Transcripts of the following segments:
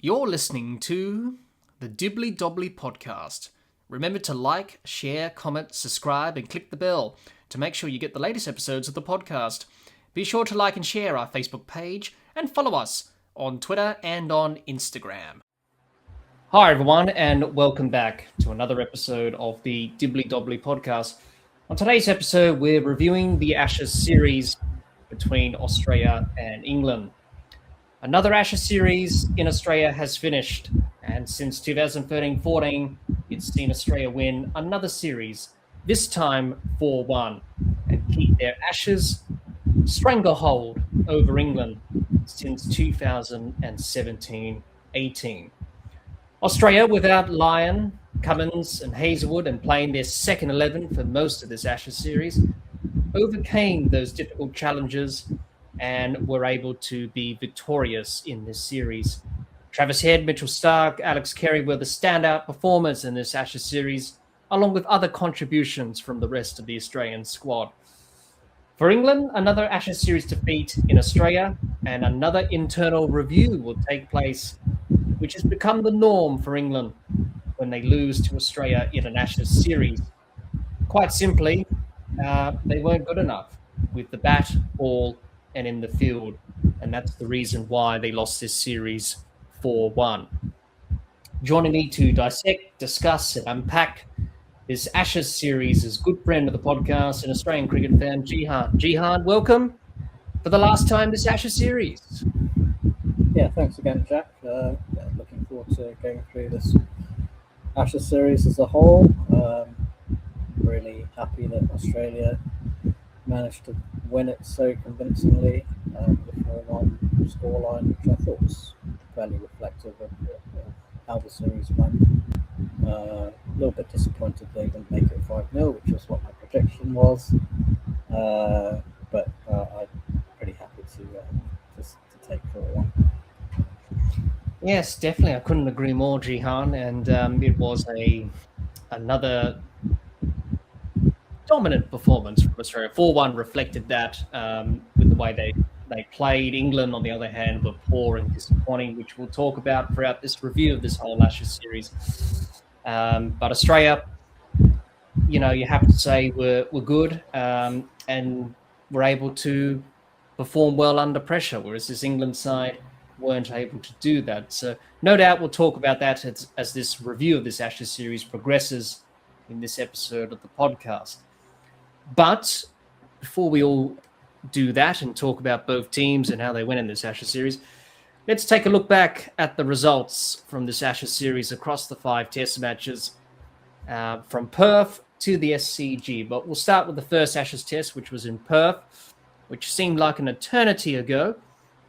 You're listening to the Dibbly Dobbly Podcast. Remember to like, share, comment, subscribe, and click the bell to make sure you get the latest episodes of the podcast. Be sure to like and share our Facebook page and follow us on Twitter and on Instagram. Hi everyone, and welcome back to another episode of the Dibbly Dobbly Podcast. On today's episode, we're reviewing the Ashes series between Australia and England. Another Ashes series in Australia has finished, and since 2013-14, it's seen Australia win another series, this time 4-1, and keep their Ashes stranglehold over England since 2017-18. Australia, without Lyon, Cummins and Hazlewood, and playing their second 11 for most of this Ashes series, overcame those difficult challenges and were able to be victorious in this series. Travis Head, Mitchell Starc, Alex Carey were the standout performers in this Ashes series, along with other contributions from the rest of the Australian squad. For England, another Ashes series defeat in Australia and another internal review will take place, which has become the norm for England when they lose to Australia in an Ashes series. Quite simply, they weren't good enough with the bat, ball, and in the field, and that's the reason why they lost this series 4-1. Joining me to dissect, discuss, and unpack this Ashes series is good friend of the podcast and Australian cricket fan, Jihan. Jihan, welcome for the last time this Ashes series. Yeah, thanks again, Jack. Looking forward to going through this Ashes series as a whole. Really happy that Australia managed to win it so convincingly with a 4-1 scoreline, which I thought was fairly reflective of how the series went. A little bit disappointed they didn't make it 5-0, which was what my prediction was. But I'm pretty happy to take 4-1. Yes, definitely. I couldn't agree more, Jihan. And it was another dominant performance from Australia. 4-1 reflected that with the way they played. England, on the other hand, were poor and disappointing, which we'll talk about throughout this review of this whole Ashes series. But Australia, you have to say were good and were able to perform well under pressure, whereas this England side weren't able to do that. So no doubt we'll talk about that as this review of this Ashes series progresses in this episode of the podcast. But before we all do that and talk about both teams and how they went in this Ashes series, let's take a look back at the results from this Ashes series across the 5 test matches from Perth to the SCG. But we'll start with the first Ashes test, which was in Perth, which seemed like an eternity ago,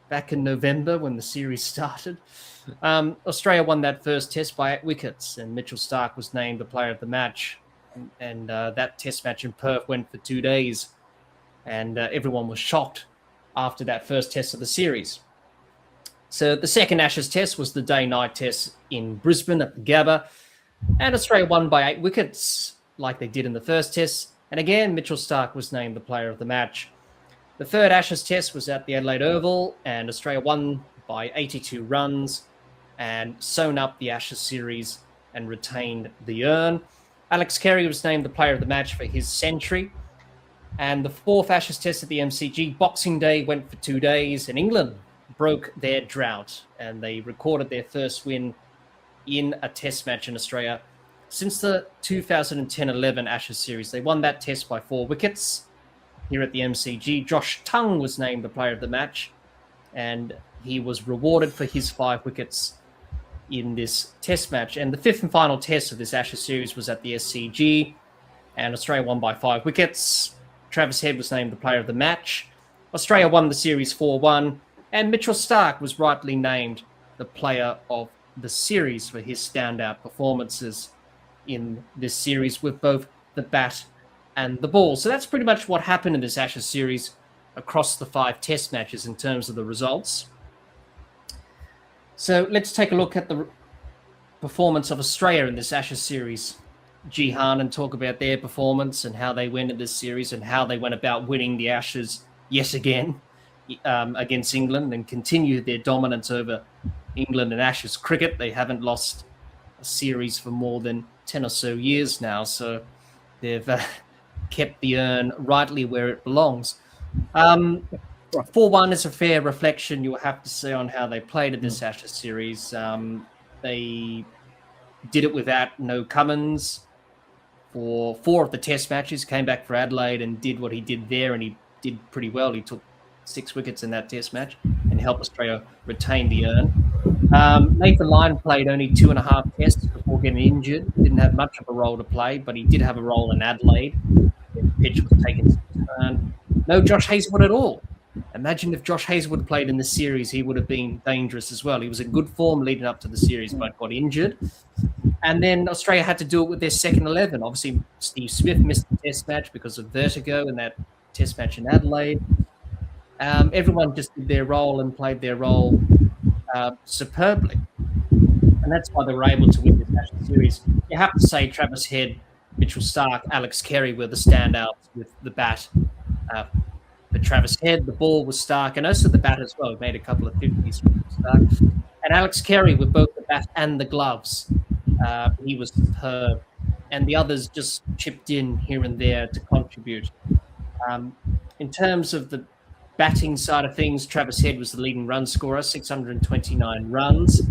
back in November when the series started. Australia won that first test by 8 wickets, and Mitchell Starc was named the player of the match. And that test match in Perth went for 2 days, and everyone was shocked after that first test of the series. So the second Ashes test was the day-night test in Brisbane at the Gabba, and Australia won by 8 wickets, like they did in the first test. And again, Mitchell Starc was named the player of the match. The third Ashes test was at the Adelaide Oval, and Australia won by 82 runs and sewn up the Ashes series and retained the urn. Alex Carey was named the player of the match for his century. And the fourth Ashes test at the MCG, Boxing Day, went for 2 days, and England broke their drought, and they recorded their first win in a test match in Australia since the 2010-11 Ashes series. They won that test by 4 wickets here at the MCG. Josh Tongue was named the player of the match, and he was rewarded for his 5 wickets in this test match. And the fifth and final test of this Ashes series was at the SCG, and Australia won by 5 wickets. Travis Head was named the player of the match. Australia won the series 4-1, and Mitchell Starc was rightly named the player of the series for his standout performances in this series with both the bat and the ball. So that's pretty much what happened in this Ashes series across the 5 test matches in terms of the results. So let's take a look at the performance of Australia in this Ashes series, Jihan, and talk about their performance and how they went in this series and how they went about winning the Ashes yet again. against England and continue their dominance over England and Ashes cricket. They haven't lost a series for more than 10 or so years now, so they've kept the urn rightly where it belongs. 4-1 is a fair reflection, you'll have to say, on how they played in this Ashes series. They did it without no Cummins for 4 of the test matches, came back for Adelaide and did what he did there, and he did pretty well. He took 6 wickets in that test match and helped Australia retain the urn. Nathan Lyon played only 2.5 tests before getting injured. Didn't have much of a role to play, but he did have a role in Adelaide. The pitch was taken to the turn. No Josh Hazlewood at all. Imagine if Josh Hazlewood played in the series, he would have been dangerous as well. He was in good form leading up to the series, but got injured. And then Australia had to do it with their second 11. Obviously, Steve Smith missed the test match because of vertigo in that test match in Adelaide. Everyone just did their role and played their role superbly. And that's why they were able to win this national series. You have to say Travis Head, Mitchell Starc, Alex Carey were the standouts with the bat. For Travis Head, the ball was Starc, and also the bat as well. He made a couple of 50s from Starc. And Alex Carey with both the bat and the gloves. He was superb. And the others just chipped in here and there to contribute. In terms of the batting side of things, Travis Head was the leading run scorer, 629 runs.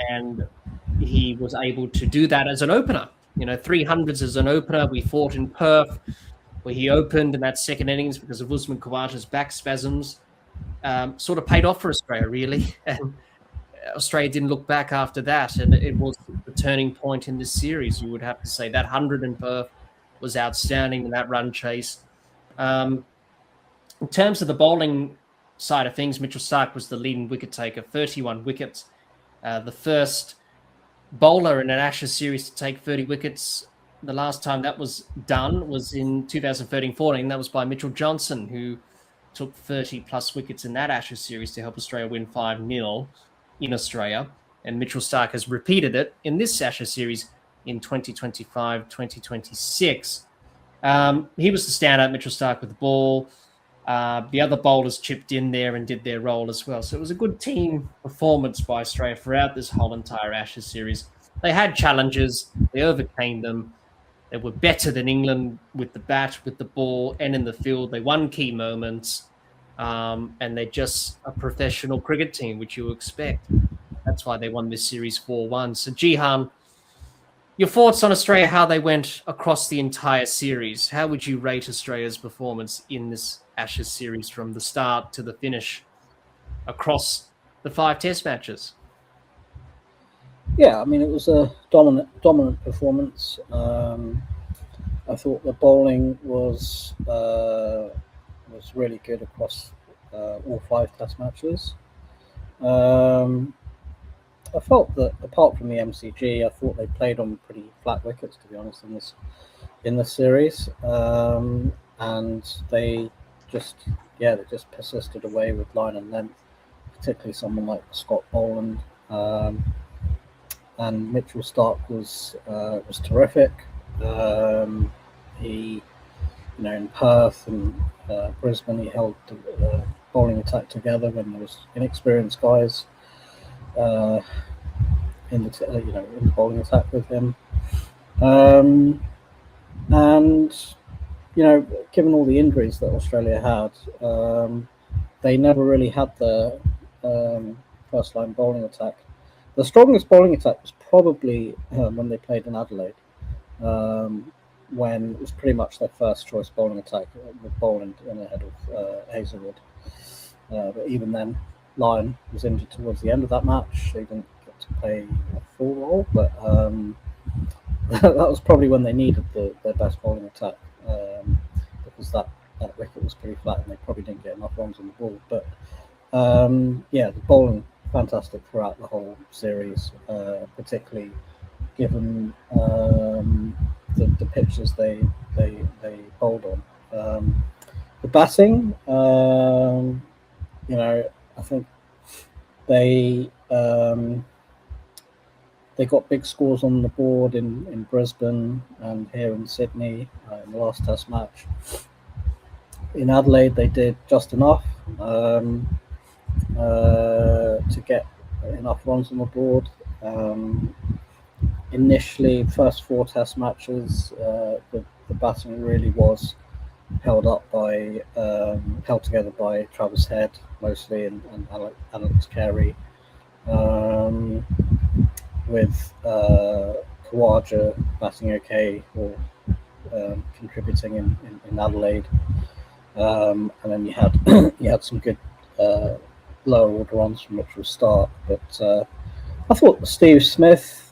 And he was able to do that as an opener. 300s as an opener. We fought in Perth, where he opened in that second innings because of Usman Khawaja's back spasms. Sort of paid off for Australia, really. And Australia didn't look back after that, and it was the turning point in this series, you would have to say. That 100 in Perth was outstanding in that run chase. In terms of the bowling side of things, Mitchell Starc was the leading wicket taker, 31 wickets. The first bowler in an Ashes series to take 30 wickets. The last time that was done was in 2013-14. That was by Mitchell Johnson, who took 30-plus wickets in that Ashes series to help Australia win 5-0 in Australia. And Mitchell Starc has repeated it in this Ashes series in 2025-2026. He was the standout, Mitchell Starc, with the ball. The other bowlers chipped in there and did their role as well. So it was a good team performance by Australia throughout this whole entire Ashes series. They had challenges. They overcame them. They were better than England with the bat, with the ball, and in the field. They won key moments. And they're just a professional cricket team, which you expect. That's why they won this series 4-1. So, Jihan, your thoughts on Australia, how they went across the entire series? How would you rate Australia's performance in this Ashes series from the start to the finish across the 5 test matches? Yeah, I mean, it was a dominant performance. I thought the bowling was really good across all 5 test matches. I felt that apart from the MCG, I thought they played on pretty flat wickets, to be honest, in this series, and they just persisted away with line and length, particularly someone like Scott Boland. And Mitchell Starc was terrific. He, in Perth and Brisbane, he held the bowling attack together when there was inexperienced guys in the bowling attack with him. And given all the injuries that Australia had, they never really had the first line bowling attack. The strongest bowling attack was probably when they played in Adelaide, when it was pretty much their first choice bowling attack with Boland in ahead of Hazlewood. But even then, Lyon was injured towards the end of that match. They didn't get to play a full role, but that was probably when they needed their best bowling attack, because that wicket was pretty flat and they probably didn't get enough runs on the ball. But the bowling fantastic throughout the whole series, particularly given the pitches they bowled on. The batting, I think they got big scores on the board in Brisbane and here in Sydney in the last Test match. in Adelaide, they did just enough to get enough runs on the board. Initially, first 4 Test matches, the batting really was held together by Travis Head mostly and Alex Carey, with Khawaja batting okay or contributing in Adelaide, and then you had some good lower order runs from Mitchell Stark, but I thought Steve Smith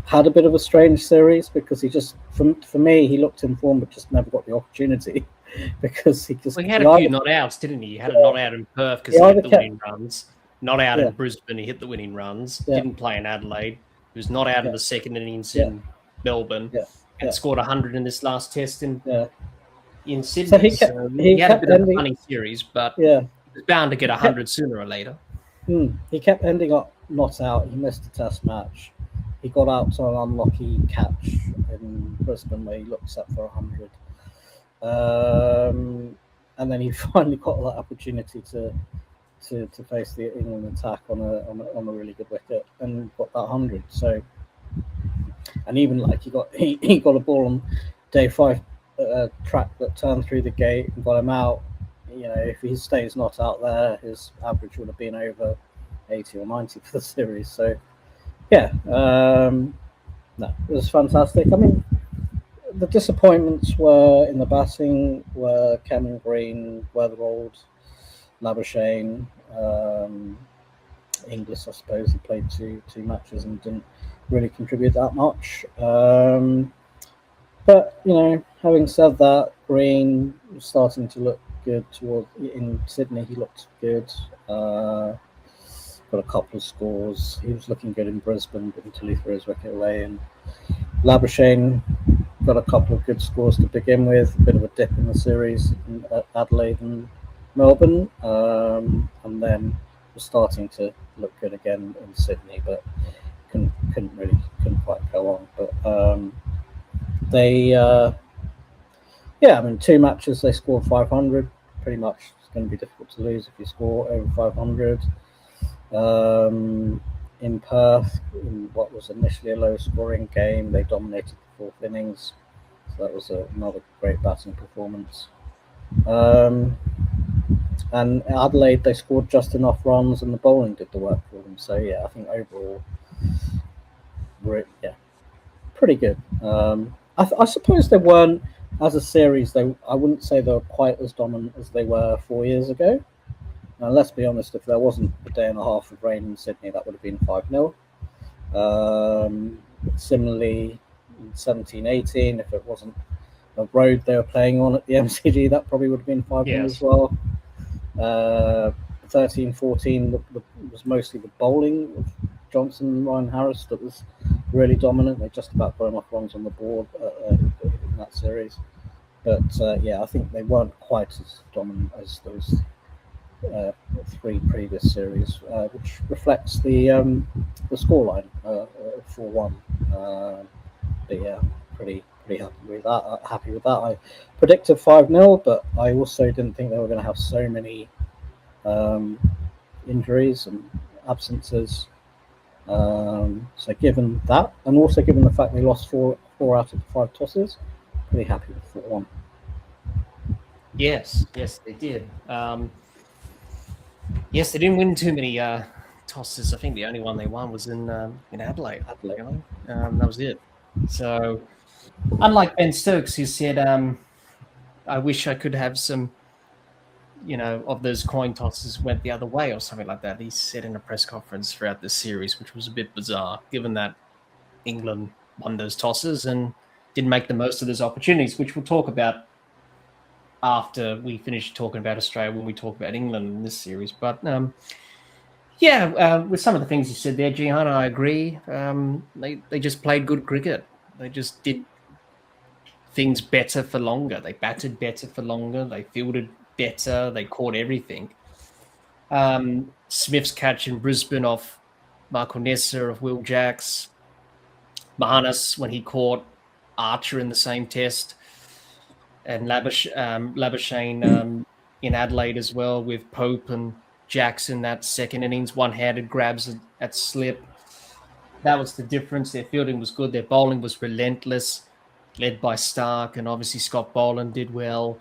had a bit of a strange series because he just, for me, he looked in form but just never got the opportunity because he had a few not outs, didn't he? He had a not out in Perth because he hit the winning runs. Not out in Brisbane, he hit the winning runs. Didn't play in Adelaide. He was not out in the second innings in Melbourne. And scored 100 in this last test in Sydney. So he had a bit of a funny series, but he was bound to get 100 sooner or later. He kept ending up not out. He missed a test match. He got out to an unlucky catch in Brisbane where he looked set for 100. And then he finally got that opportunity to face the England attack on a really good wicket and got that 100. So, and even like he got a ball on day 5 track that turned through the gate and got him out. You know, if he stays not out there, his average would have been over 80 or 90 for the series. So, no, it was fantastic. I mean, the disappointments were in the batting were Cameron Green, Weatherald, Labuschagne, Inglis. I suppose he played two matches and didn't really contribute that much. But you know, having said that, Green was starting to look good in Sydney. He looked good. Got a couple of scores. He was looking good in Brisbane until he threw his wicket away. And Labuschagne got a couple of good scores to begin with. A bit of a dip in the series in Adelaide and Melbourne, and then was starting to look good again in Sydney, but couldn't quite go on. But I mean, 2 matches they scored 500. Pretty much, it's going to be difficult to lose if you score over 500. In Perth, in what was initially a low-scoring game, they dominated the 4th innings, so that was another great batting performance. And Adelaide, they scored just enough runs, and the bowling did the work for them. So yeah, I think overall, pretty good. I suppose they weren't, as a series, I wouldn't say they were quite as dominant as they were 4 years ago. Now, let's be honest, if there wasn't a day and a half of rain in Sydney, that would have been 5-0. Similarly, in 17-18, if it wasn't a road they were playing on at the MCG, that probably would have been 5-0 as well. 13-14 was mostly the bowling of Johnson and Ryan Harris that was really dominant. They just about got enough runs on the board in that series. But I think they weren't quite as dominant as those 3 previous series, which reflects the scoreline, 4-1. But yeah, pretty happy with that. I predicted 5-0, but I also didn't think they were going to have so many injuries and absences. So given that, and also given the fact they lost 4 out of the 5 tosses, pretty happy with 4-1. Yes, they did. Yes, they didn't win too many tosses. I think the only one they won was in Adelaide. You know? That was it. So, unlike Ben Stokes, who said, I wish I could have some, of those coin tosses went the other way or something like that. He said in a press conference throughout this series, which was a bit bizarre, given that England won those tosses and didn't make the most of those opportunities, which we'll talk about after we finish talking about Australia when we talk about England in this series. But with some of the things you said there, Jihan, I agree. They just played good cricket. They just did things better for longer. They batted better for longer. They fielded better. They caught everything. Smith's catch in Brisbane off Michael Nessa of Will Jacks. Mahanas when he caught Archer in the same test. Labuschagne in Adelaide as well, with Pope and Jackson. That second innings, one-handed grabs at slip. That was the difference. Their fielding was good. Their bowling was relentless, led by Stark, and obviously Scott Boland did well.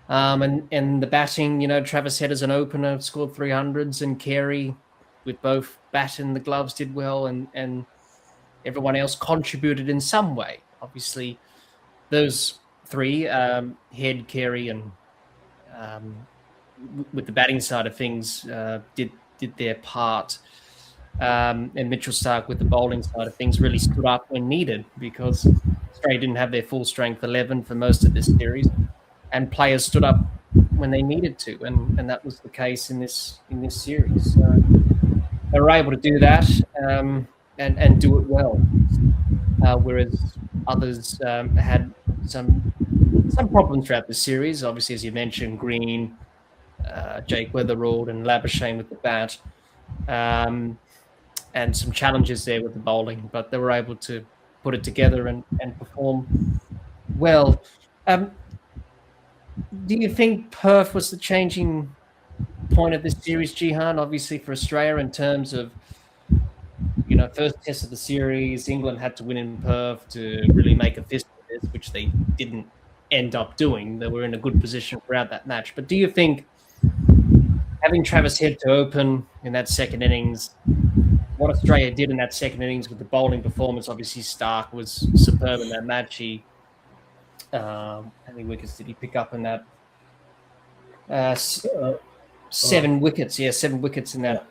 And the batting, Travis Head as an opener scored 300s, and Carey with both bat and the gloves did well, and everyone else contributed in some way. Obviously, those three, Head, Carey, and with the batting side of things, did their part. And Mitchell Stark with the bowling side of things really stood up when needed, because Australia didn't have their full strength 11 for most of this series, and players stood up when they needed to, and that was the case in this series. So they were able to do that and do it well, whereas others had some problems throughout the series. Obviously, as you mentioned, Green, Jake Weatherald, and Labuschagne with the bat. And some challenges there with the bowling, but they were able to put it together and perform well. Do you think Perth was the changing point of this series, Jihan? Obviously for Australia, in terms of, first test of the series, England had to win in Perth to really make a fist of this, which they didn't end up doing. They were in a good position throughout that match. But do you think having Travis Head to open in that second innings, what Australia did in that second innings with the bowling performance, obviously Stark was superb in that match. How many wickets did he pick up in that? 7 wickets. Yeah, 7 wickets in that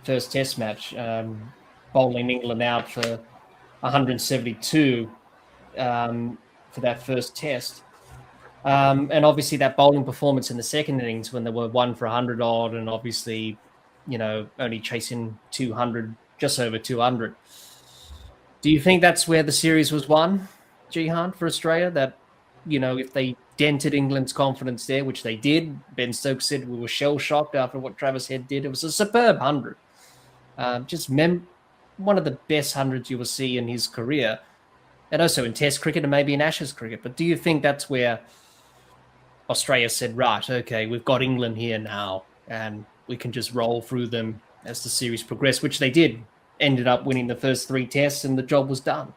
first test match. Bowling England out for 172 for that first test. And obviously that bowling performance in the second innings when they were 1 for 100 odd, and obviously, only chasing 200, just over 200. Do you think that's where the series was won, Jihan, for Australia? That, if they dented England's confidence there, which they did, Ben Stokes said we were shell-shocked after what Travis Head did. It was a superb 100. One of the best 100s you will see in his career, and also in Test cricket and maybe in Ashes cricket. But do you think that's where Australia said, right, okay, we've got England here now, and we can just roll through them as the series progressed, which they did, ended up winning the first 3 tests, and the job was done?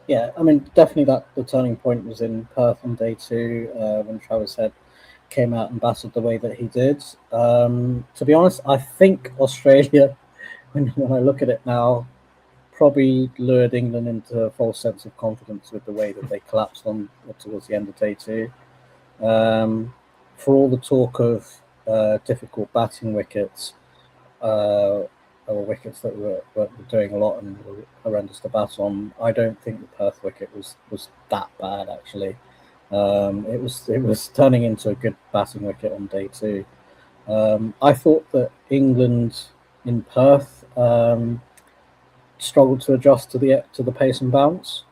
Yeah, I mean, definitely the turning point was in Perth on day 2 when Travis Head came out and batted the way that he did. To be honest, I think Australia, when I look at it now, probably lured England into a false sense of confidence with the way that they collapsed on towards the end of day 2. For all the talk of difficult batting wickets, or wickets that were doing a lot and were horrendous to bat on, I don't think the Perth wicket was that bad actually. It was turning into a good batting wicket on day 2. I thought that England in Perth struggled to adjust to the pace and bounce.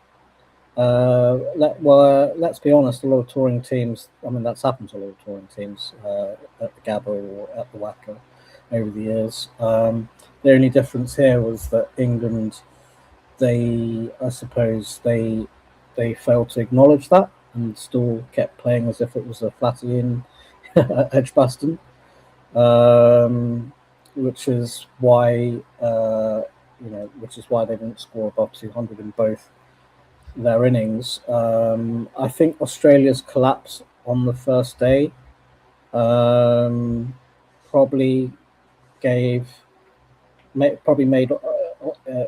Let's be honest, a lot of touring teams, I mean, that's happened to a lot of touring teams at the Gabba or at the Wacker over the years. The only difference here was that England, I suppose they failed to acknowledge that and still kept playing as if it was a Flatty-in Edgbaston, which is why they didn't score above 200 in both their innings. I think Australia's collapse on the first day probably made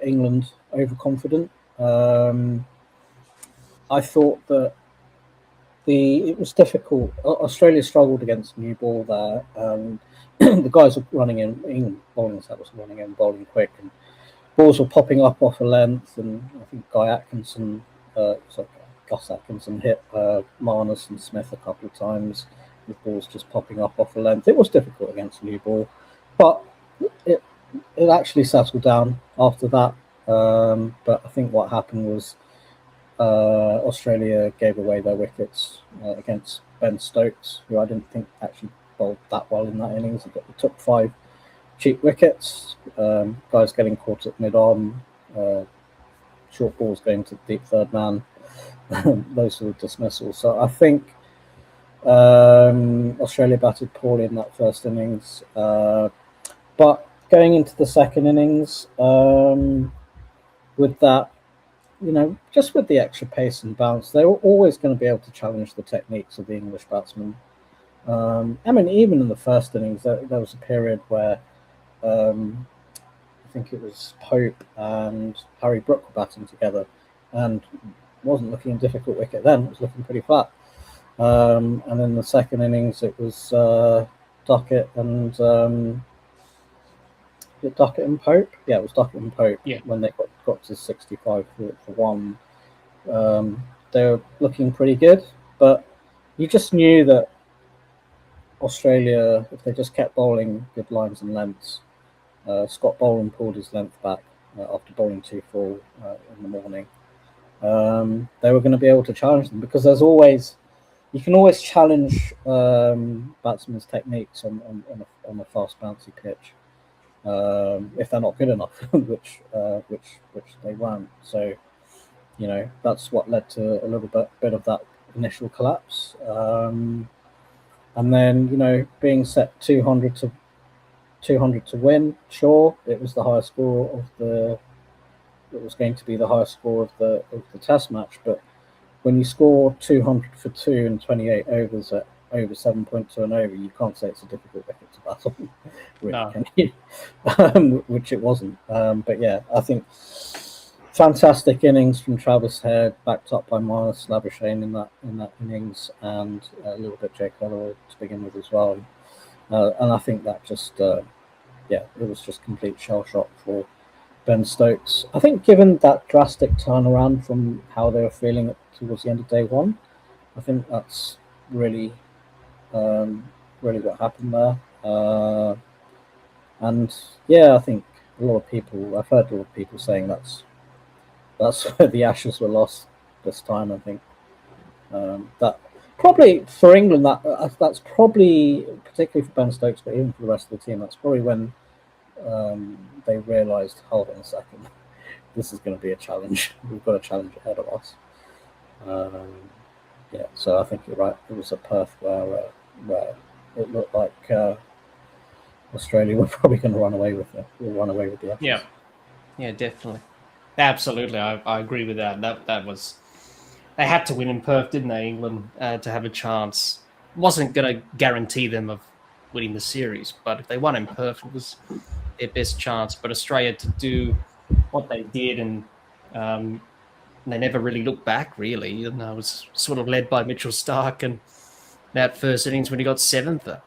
England overconfident. I thought that it was difficult. Australia struggled against new ball there, and the guys were running in bowling set was running in, bowling quick, and balls were popping up off a length. And I think Gus Atkinson hit Marnus and Smith a couple of times with balls just popping up off a length. It was difficult against new ball, but it actually settled down after that. But I think what happened was Australia gave away their wickets against Ben Stokes, who I didn't think actually bowled that well in that innings. He took 5 cheap wickets, guys getting caught at mid-on, short balls going to deep third man. those sort of dismissals. So I think Australia batted poorly in that first innings, but going into the second innings, with that, just with the extra pace and bounce, they were always going to be able to challenge the techniques of the English batsmen. I mean, even in the first innings, there was a period where I think it was Pope and Harry Brook were batting together, and wasn't looking a difficult wicket then. It was looking pretty flat. And then the second innings, it was Duckett and Duckett and Pope. Yeah, it was Duckett and Pope. Yeah. When they got to 65 for one, they were looking pretty good. But you just knew that Australia, if they just kept bowling good lines and lengths, Scott Boland pulled his length back after bowling 2 full in the morning. They were going to be able to challenge them, because you can always challenge batsmen's techniques on a fast bouncy pitch if they're not good enough, which they weren't. So that's what led to a little bit of that initial collapse. And then being set 200 to win. Sure, it was the highest score of the. It was going to be the highest score of the Test match, but when you score 200 for 2 in 28 overs at over 7.2 an over, you can't say it's a difficult wicket to bat on, really, can you? Which it wasn't. But yeah, I think fantastic innings from Travis Head, backed up by Marnus Labuschagne in that innings, and a little bit Jake Holloway to begin with as well. And I think that just, it was just complete shell shock for Ben Stokes. I think given that drastic turnaround from how they were feeling towards the end of day one, I think that's really what happened there. And yeah, I think I've heard a lot of people saying that's where the Ashes were lost this time. I think that probably for England, that's probably, particularly for Ben Stokes, but even for the rest of the team, that's probably when they realised, hold on a second, this is going to be a challenge. We've got a challenge ahead of us. So I think you're right. It was a Perth where it looked like Australia were probably going to run away with it. We'll run away with the Ashes. Yeah, definitely. Absolutely, I agree with that. That was, they had to win in Perth, didn't they, England, to have a chance. It wasn't going to guarantee them of winning the series, but if they won in Perth, it was their best chance. But Australia, to do what they did, and they never really looked back, really. It was sort of led by Mitchell Starc and that first innings when he got 7th. And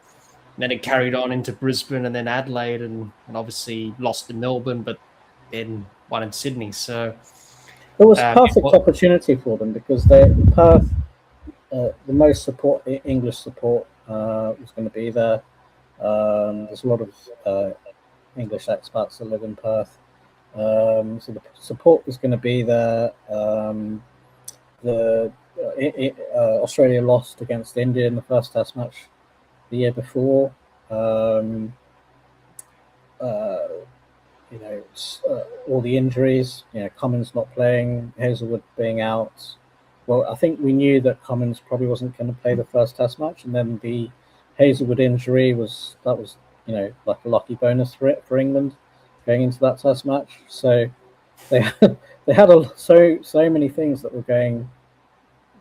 then it carried on into Brisbane and then Adelaide, and obviously lost in Melbourne, but then won in Sydney. So it was a perfect opportunity for them, because Perth, the most English support was going to be there. There's a lot of English expats that live in Perth. So the support was going to be there. Australia lost against India in the first Test match the year before. All the injuries, Cummins not playing, Hazelwood being out. Well, I think we knew that Cummins probably wasn't going to play the first Test match, and then the Hazelwood injury was like a lucky bonus for England going into that Test match. So they had so many things that were going,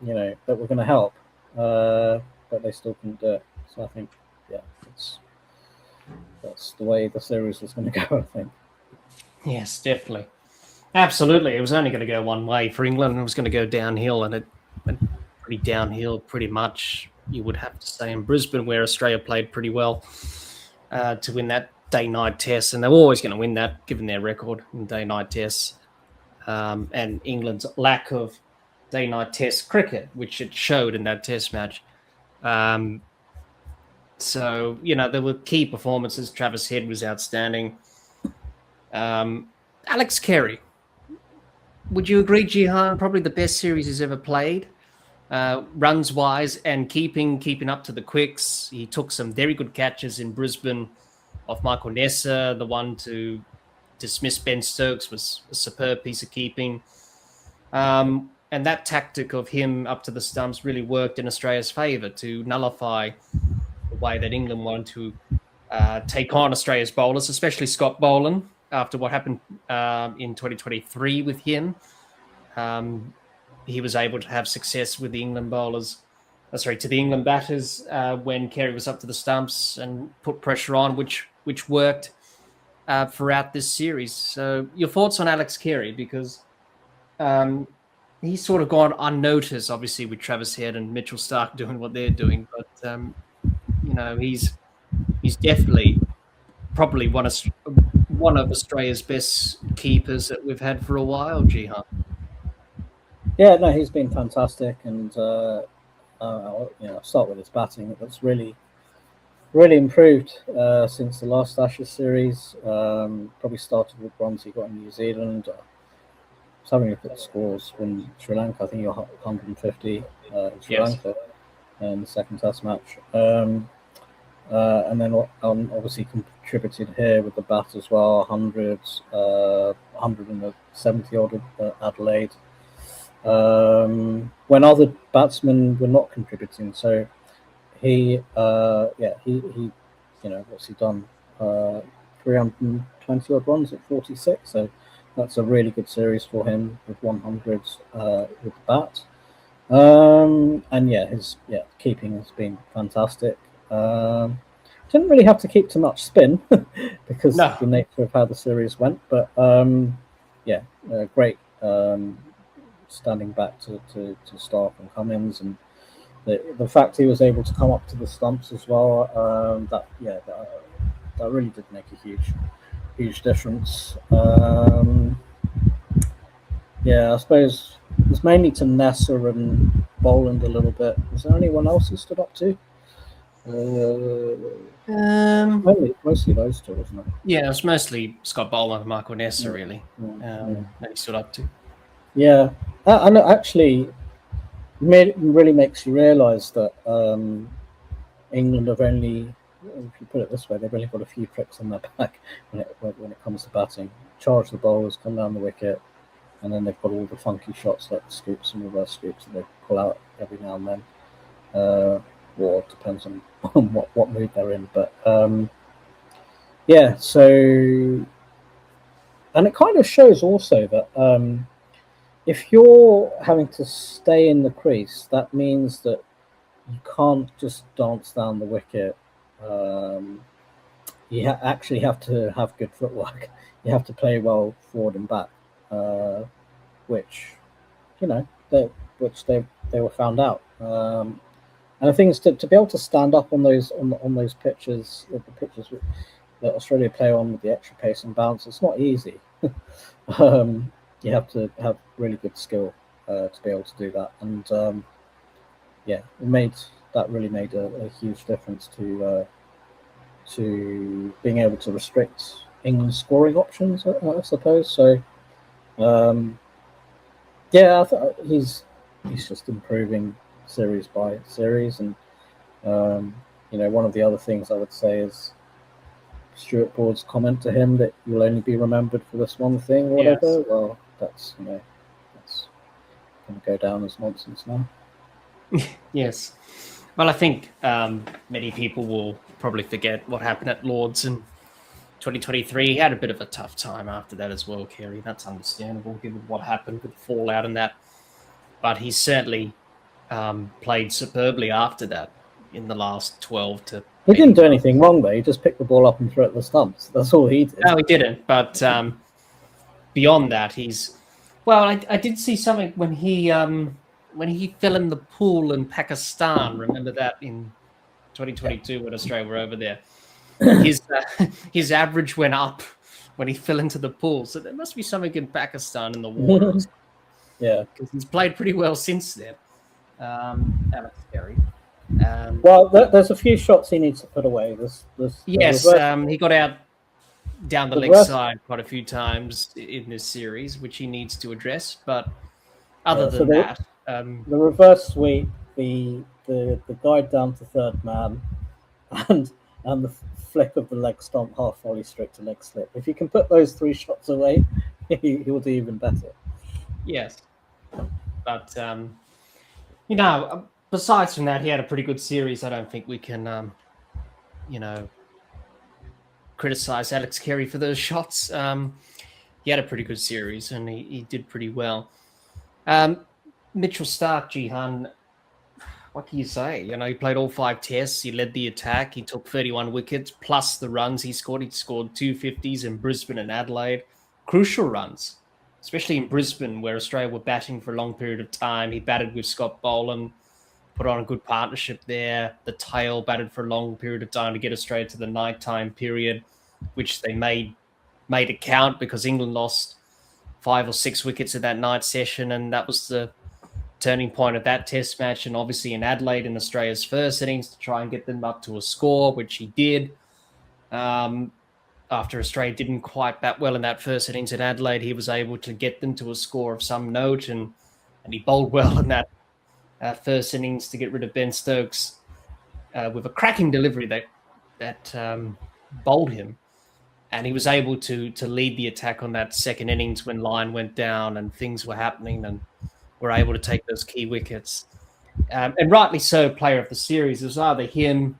that were going to help, but they still couldn't do it. So I think, that's the way the series was going to go, I think. Yes, definitely. Absolutely. It was only going to go one way for England. It was going to go downhill, and it went pretty downhill pretty much, you would have to say, in Brisbane, where Australia played pretty well to win that day-night test. And they were always going to win that, given their record in day-night tests. And England's lack of day-night test cricket, which it showed in that test match. So, there were key performances. Travis Head was outstanding. Alex Carey, would you agree, Jihan? Probably the best series he's ever played, runs-wise, and keeping up to the quicks. He took some very good catches in Brisbane off Michael Nessa. The one to dismiss Ben Stokes was a superb piece of keeping. that tactic of him up to the stumps really worked in Australia's favour to nullify the way that England wanted to take on Australia's bowlers, especially Scott Boland, after what happened in 2023 with him. He was able to have success with the England bowlers, to the England batters when Carey was up to the stumps and put pressure on, which worked throughout this series. So your thoughts on Alex Carey, because he's sort of gone unnoticed, obviously, with Travis Head and Mitchell Starc doing what they're doing, but he's definitely probably one of Australia's best keepers that we've had for a while, Jihan. Yeah, no, he's been fantastic, and I'll start with his batting. That's really improved since the last Ashes series. Probably started with runs he got in New Zealand. I was having a look at the scores from Sri Lanka. I think he got 150 in Sri Lanka in the second Test match. And then obviously contributed here with the bat as well, 100 in the 70 odd at Adelaide. When other batsmen were not contributing, so he what's he done? 320 odd runs at 46. So that's a really good series for him with 100 with the bat. And his keeping has been fantastic. Didn't really have to keep too much spin because of the nature of how the series went, but great standing back to Starc and Cummins, and the fact he was able to come up to the stumps as well, that really did make a huge difference. I suppose it was mainly to Nessa and Boland a little bit. Was there anyone else who stood up to? Mostly those two, wasn't it? Yeah, it was mostly Scott Boland and Michael Nessa, really, that he stood up to. Yeah, and it actually really makes you realise that England have only, if you put it this way, they've only got a few tricks on their back when it comes to batting. Charge the bowlers, come down the wicket, and then they've got all the funky shots like the scoops and reverse scoops that they pull out every now and then. Or it depends on what mood they're in. But so, and it kind of shows also that if you're having to stay in the crease, that means that you can't just dance down the wicket. You actually have to have good footwork. You have to play well forward and back, which they were found out. And the thing is to be able to stand up on those pitches, the pitches that Australia play on with the extra pace and bounce, it's not easy. You have to have really good skill to be able to do that, and it really made a huge difference to being able to restrict England's scoring options, I suppose. So, I thought he's just improving series by series, and one of the other things I would say is Stuart Broad's comment to him that you'll only be remembered for this one thing or whatever. Yes. Well, that's going to go down as nonsense now. Yes. Well, I think many people will probably forget what happened at Lords in 2023. He had a bit of a tough time after that as well, Carey. That's understandable given what happened with the fallout and that. But he certainly played superbly after that in the last 12 to... He didn't do anything wrong, though. He just picked the ball up and threw it at the stumps. That's all he did. No, he didn't. But beyond that, he's... Well, I did see something when he fell in the pool in Pakistan. Remember that in 2022 when Australia were over there? His average went up when he fell into the pool. So there must be something in Pakistan in the water. Yeah. Because he's played pretty well since then. Alex Carey. Well, there's a few shots he needs to put away. He got out down the leg side quite a few times in this series, which he needs to address. But other than that, the reverse sweep, the guide down to third man, and the flick of the leg stomp, half volley straight to leg slip. If you can put those three shots away, he will do even better. Yes. But besides from that, he had a pretty good series. I don't think we can, criticize Alex Carey for those shots. He had a pretty good series, and he did pretty well. Mitchell Starc, Jihan, what can you say? He played all 5 tests. He led the attack. He took 31 wickets, plus the runs he scored. He scored 250s in Brisbane and Adelaide. Crucial runs, especially in Brisbane, where Australia were batting for a long period of time. He batted with Scott Boland, put on a good partnership there. The tail batted for a long period of time to get Australia to the nighttime period, which they made it count because England lost 5 or 6 wickets at that night session, and that was the turning point of that test match. And obviously in Adelaide, in Australia's first innings, to try and get them up to a score, which he did. After Australia didn't quite bat well in that first innings in Adelaide, he was able to get them to a score of some note, and he bowled well in that first innings to get rid of Ben Stokes with a cracking delivery that bowled him. And he was able to lead the attack on that second innings when Lyon went down and things were happening, and were able to take those key wickets. And rightly so, player of the series. It was either him,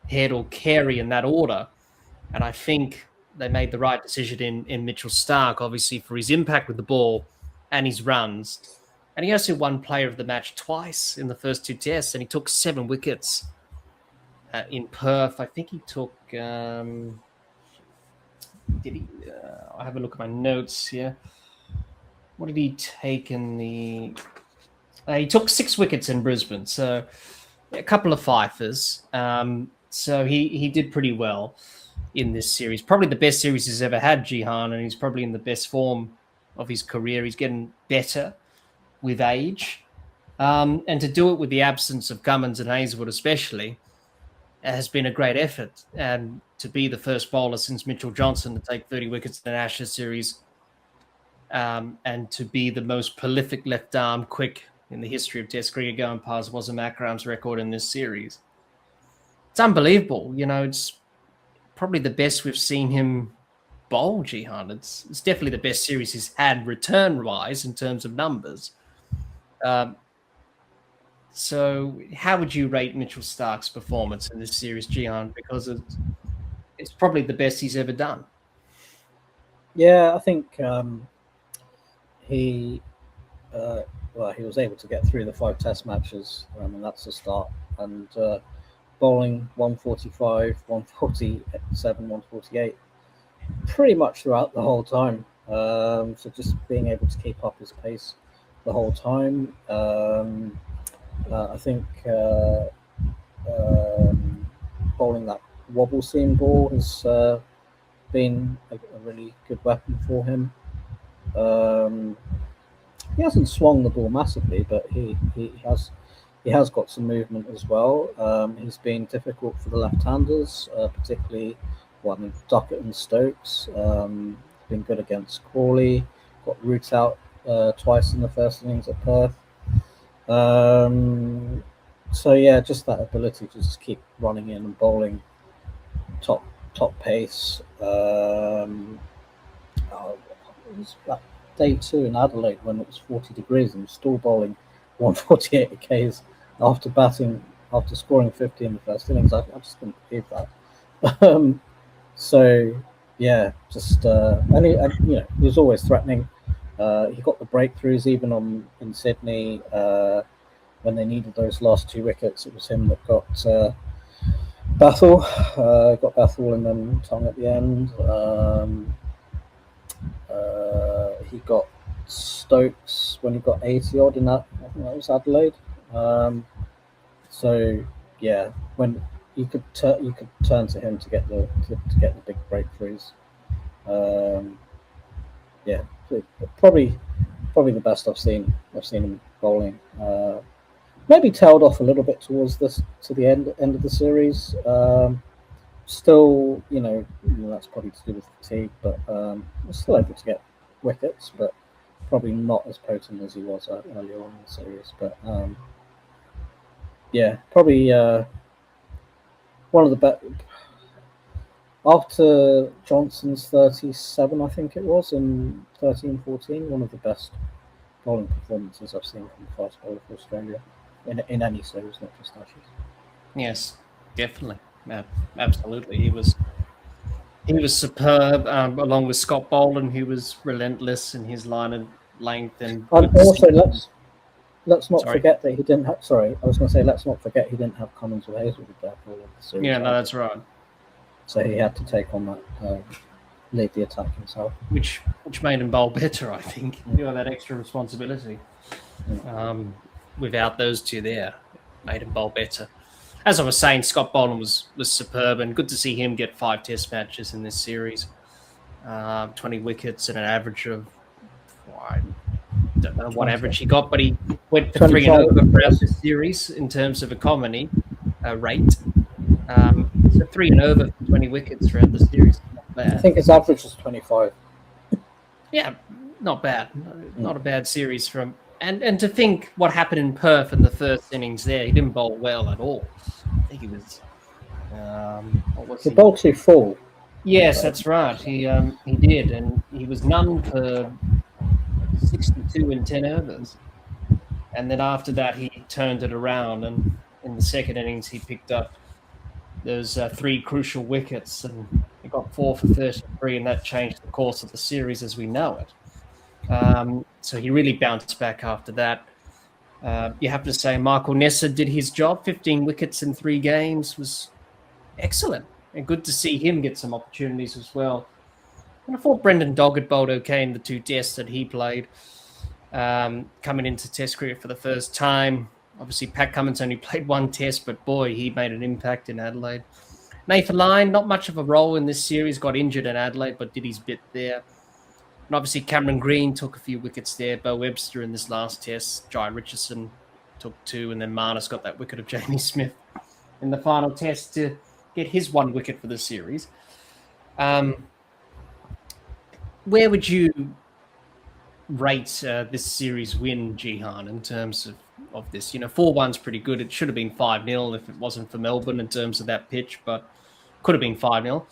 Head, or Carey in that order. And I think they made the right decision in Mitchell Starc, obviously, for his impact with the ball and his runs. And he also won player of the match twice in the first 2 tests, and he took 7 wickets in Perth. I think he took... did he? I'll have a look at my notes here. What did he take in the... he took 6 wickets in Brisbane, so a couple of fifers. So he did pretty well in this series. Probably the best series he's ever had, Jihan, and he's probably in the best form of his career. He's getting better with age. And to do it with the absence of Cummins and Hazelwood especially has been a great effort. And to be the first bowler since Mitchell Johnson to take 30 wickets in an Ashes series, and to be the most prolific left arm quick in the history of Test cricket going past Wasim Akram's record in this series. It's unbelievable. It's probably the best we've seen him bowl, Jihan. It's definitely the best series he's had return-wise in terms of numbers. So how would you rate Mitchell Starc's performance in this series, Jihan? Because it's probably the best he's ever done. Yeah, I think he was able to get through the 5 test matches, and that's a start. And bowling 145, 147, 148, pretty much throughout the whole time. So just being able to keep up his pace the whole time. I think bowling that wobble seam ball has been a really good weapon for him. He hasn't swung the ball massively, but he has got some movement as well. He's been difficult for the left-handers, particularly Duckett and Stokes. Been good against Crawley. Got Root out twice in the first innings at Perth. So yeah, just that ability to just keep running in and bowling top pace. It was that day 2 in Adelaide when it was 40 degrees and still bowling 148 Ks after scoring 50 in the first innings. I just couldn't believe that. So yeah, just and he was always threatening. He got the breakthroughs even in Sydney when they needed those last 2 wickets. It was him that got Bethel, and then Tong at the end. He got Stokes when he got 80 odd in that. I think that was Adelaide. So yeah, when you could turn to him to get the big breakthroughs. Yeah, probably the best I've seen him bowling. Maybe tailed off a little bit towards the end of the series. Still, that's probably to do with fatigue, but was still able to get wickets, but probably not as potent as he was earlier on in the series. But yeah, probably one of the best. After Johnson's 37, I think it was, in 13-14, one of the best bowling performances I've seen from the fast bowler for Australia in any series, not just Ashes. Yes, definitely, absolutely. He was superb, along with Scott Boland, who was relentless in his line of length and also let's not Sorry. forget that he didn't have. Sorry, I was going to say let's not forget he didn't have Cummins or Hazelwood there for all of the series. Yeah, no, that's right. So he had to take on that, lead the attack himself, which made him bowl better, I think. You know, that extra responsibility. Without those two there, made him bowl better. As I was saying, Scott Boland was superb, and good to see him get 5 Test matches in this series. 20 wickets and an average of, I don't know what average he got, but he went for 3 and over throughout this series in terms of economy rate. So 3 and over for 20 wickets throughout the series. Not bad. I think his average was 25. Yeah, not bad. Not a bad series from. And to think what happened in Perth in the first innings there, he didn't bowl well at all. I think he was. He bowled too full. Yes, that's right. He did, and he was none for 62 in 10 overs. And then after that, he turned it around, and in the second innings, he picked up those 3 crucial wickets, and he got 4 for 33, and that changed the course of the series as we know it. So he really bounced back after that. You have to say Michael Nessa did his job. 15 wickets in 3 games was excellent, and good to see him get some opportunities as well. And I thought Brendan Doggett bowled okay in the 2 tests that he played, coming into Test cricket for the first time. Obviously, Pat Cummins only played 1 test, but boy, he made an impact in Adelaide. Nathan Lyon, not much of a role in this series, got injured in Adelaide, but did his bit there. And obviously, Cameron Green took a few wickets there. Bo Webster in this last test. Jai Richardson took 2, and then Marnus got that wicket of Jamie Smith in the final test to get his 1 wicket for the series. Where would you rate this series win, Jihan, in terms of this? 4-1's pretty good. It should have been 5-0 if it wasn't for Melbourne in terms of that pitch, but could have been 5-0.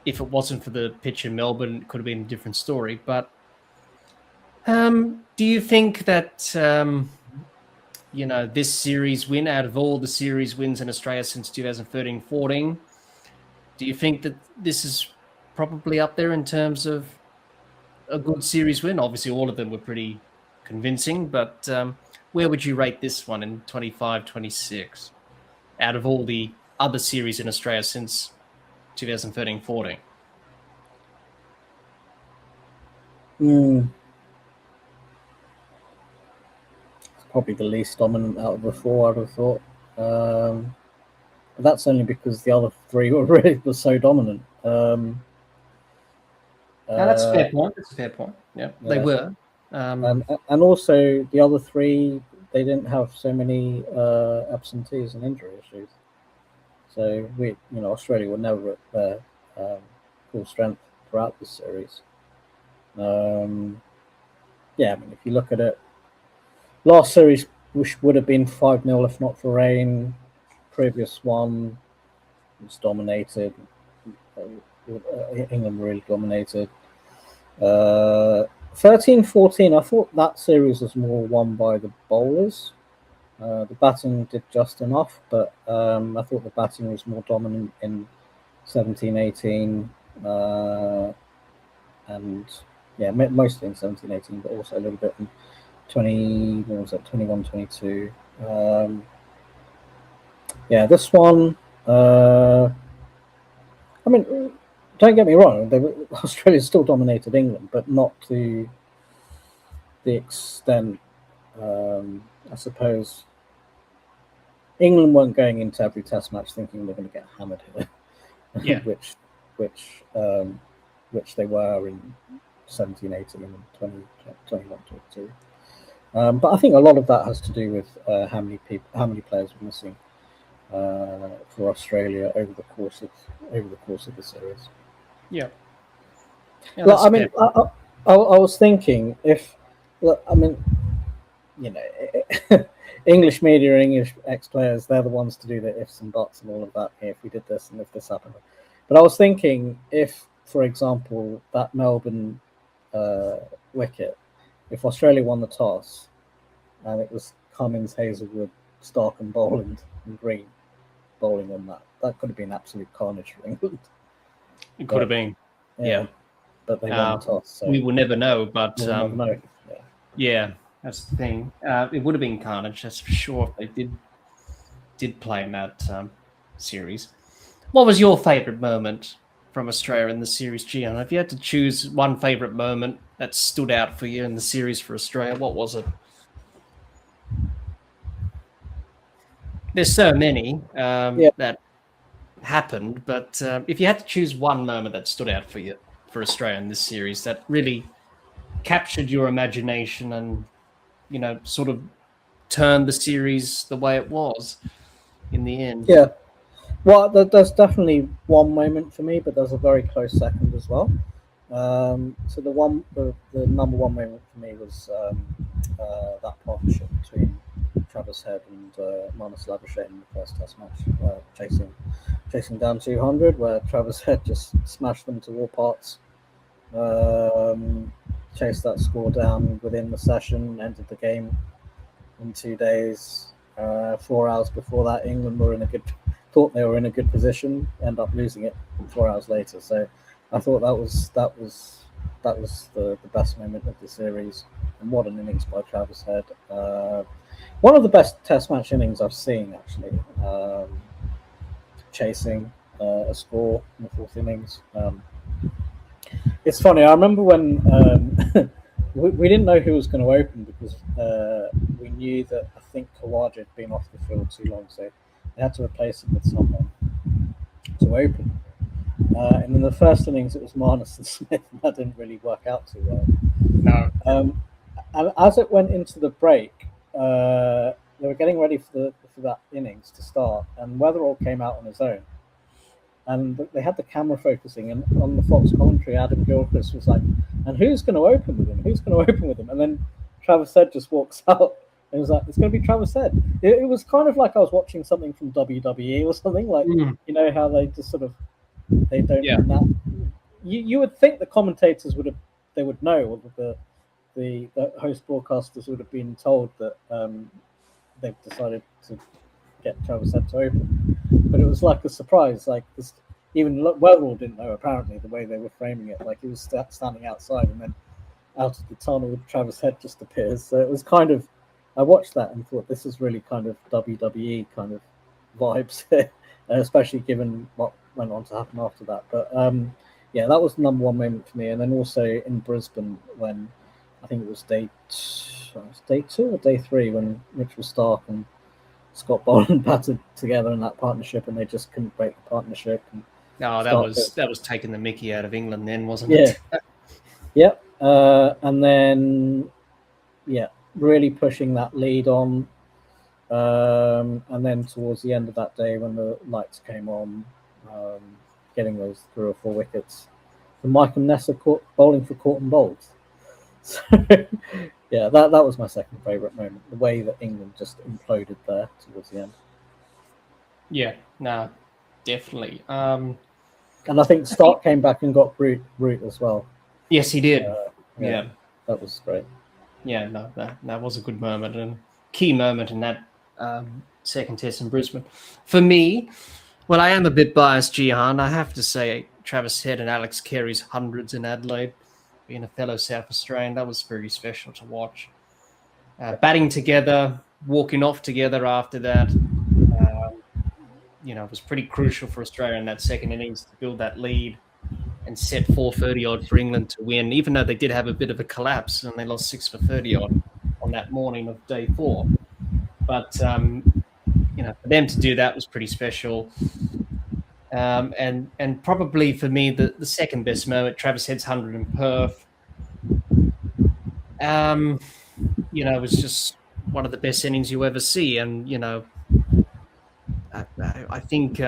If it wasn't for the pitch in Melbourne, it could have been a different story. But do you think that, this series win, out of all the series wins in Australia since 2013-14, do you think that this is probably up there in terms of a good series win? Obviously, all of them were pretty convincing, but where would you rate this one in 25-26 out of all the other series in Australia since 2013-14? It's probably the least dominant out of the 4, I'd have thought. But that's only because the other 3 were so dominant. No, that's a fair point. That's a fair point. Yeah, they were. And also the other 3, they didn't have so many absentees and injury issues. So Australia were never at their full strength throughout the series. If you look at it, last series which would have been 5-0 if not for rain. Previous one was dominated. England really dominated. 13-14, I thought that series was more won by the bowlers. The batting did just enough, but I thought the batting was more dominant in 17-18, and mostly in 17-18, but also a little bit in 21-22. This one, don't get me wrong, Australia still dominated England, but not to the extent, I suppose. England weren't going into every Test match thinking they're going to get hammered here, which they were in 17-18 and 21-22. But I think a lot of that has to do with how many players were missing for Australia over the course of the series. Yeah. Look, I was thinking English media, English ex-players, they're the ones to do the ifs and buts and all of that. If we did this and if this happened. But I was thinking if, for example, that Melbourne wicket if Australia won the toss and it was Cummins, Hazelwood, Stark and Boland and Green bowling on that could have been absolute carnage for England. It could have been. Yeah. But they won the toss. So we will never know, but we'll never know. Yeah, that's the thing. It would have been carnage, that's for sure, if they did play in that series. What was your favourite moment from Australia in the series, Gian? If you had to choose one favourite moment that stood out for you in the series for Australia, what was it? There's so many that happened, but if you had to choose one moment that stood out for you for Australia in this series that really captured your imagination and, you know, sort of turned the series the way it was in the end. Yeah. Well, there's definitely one moment for me, but there's a very close second as well. So the number one moment for me was that partnership between Travis Head and Marnus Labuschagne in the first Test match, chasing down 200, where Travis Head just smashed them to all parts, chased that score down within the session, ended the game in 2 days. 4 hours before that, England thought they were in a good position, end up losing it 4 hours later. So I thought that was the best moment of the series, and what an innings by Travis Head. One of the best Test match innings I've seen, actually, chasing a score in the fourth innings. It's funny, I remember when we didn't know who was going to open, because we knew that I think Khawaja had been off the field too long, so they had to replace him with someone to open. And in the first innings, it was Marnus and Smith, and that didn't really work out too well. No. And as it went into the break, they were getting ready for that innings to start, and Weatherall came out on his own. And they had the camera focusing, and on the Fox commentary, Adam Gilchrist was like, "And who's going to open with him? Who's going to open with him?" And then Travis Head just walks out, and was like, "It's going to be Travis Head." It was kind of like I was watching something from WWE or something, like you know how they just sort of they don't. Yeah. That. You would think the commentators would know, or the host broadcasters would have been told that they've decided to get Travis Head to open. But it was like a surprise. Like this, even Weatherall didn't know, apparently, the way they were framing it. Like he was standing outside, and then out of the tunnel, Travis Head just appears. So it was kind of, I watched that and thought, this is really kind of WWE kind of vibes here, especially given what went on to happen after that. But yeah, that was the number one moment for me. And then also in Brisbane, when I think it was day 2 or day 3, when Mitchell Stark and Scott Boland batted together in that partnership, and they just couldn't break the partnership. That was taking the mickey out of England then, wasn't it? Yeah. And then really pushing that lead on. And then towards the end of that day, when the lights came on, getting those 3 or 4 wickets, and Michael Nessa bowling for Corton Bowles. So yeah, that was my second favourite moment, the way that England just imploded there towards the end. Yeah, no, definitely. And I think Stark came back and got Root as well. Yes, he did. Yeah, that was great. Yeah, no, that was a good moment and key moment in that second test in Brisbane. For me, well, I am a bit biased, Gian. I have to say Travis Head and Alex Carey's hundreds in Adelaide, being a fellow South Australian, that was very special to watch. Batting together, walking off together after that, it was pretty crucial for Australia in that second innings to build that lead and set 430 odd for England to win, even though they did have a bit of a collapse and they lost 6 for 30 odd on that morning of day 4. But, for them to do that was pretty special. And probably for me, the second best moment, Travis Head's 100 in Perth. It was just one of the best innings you ever see. And, I think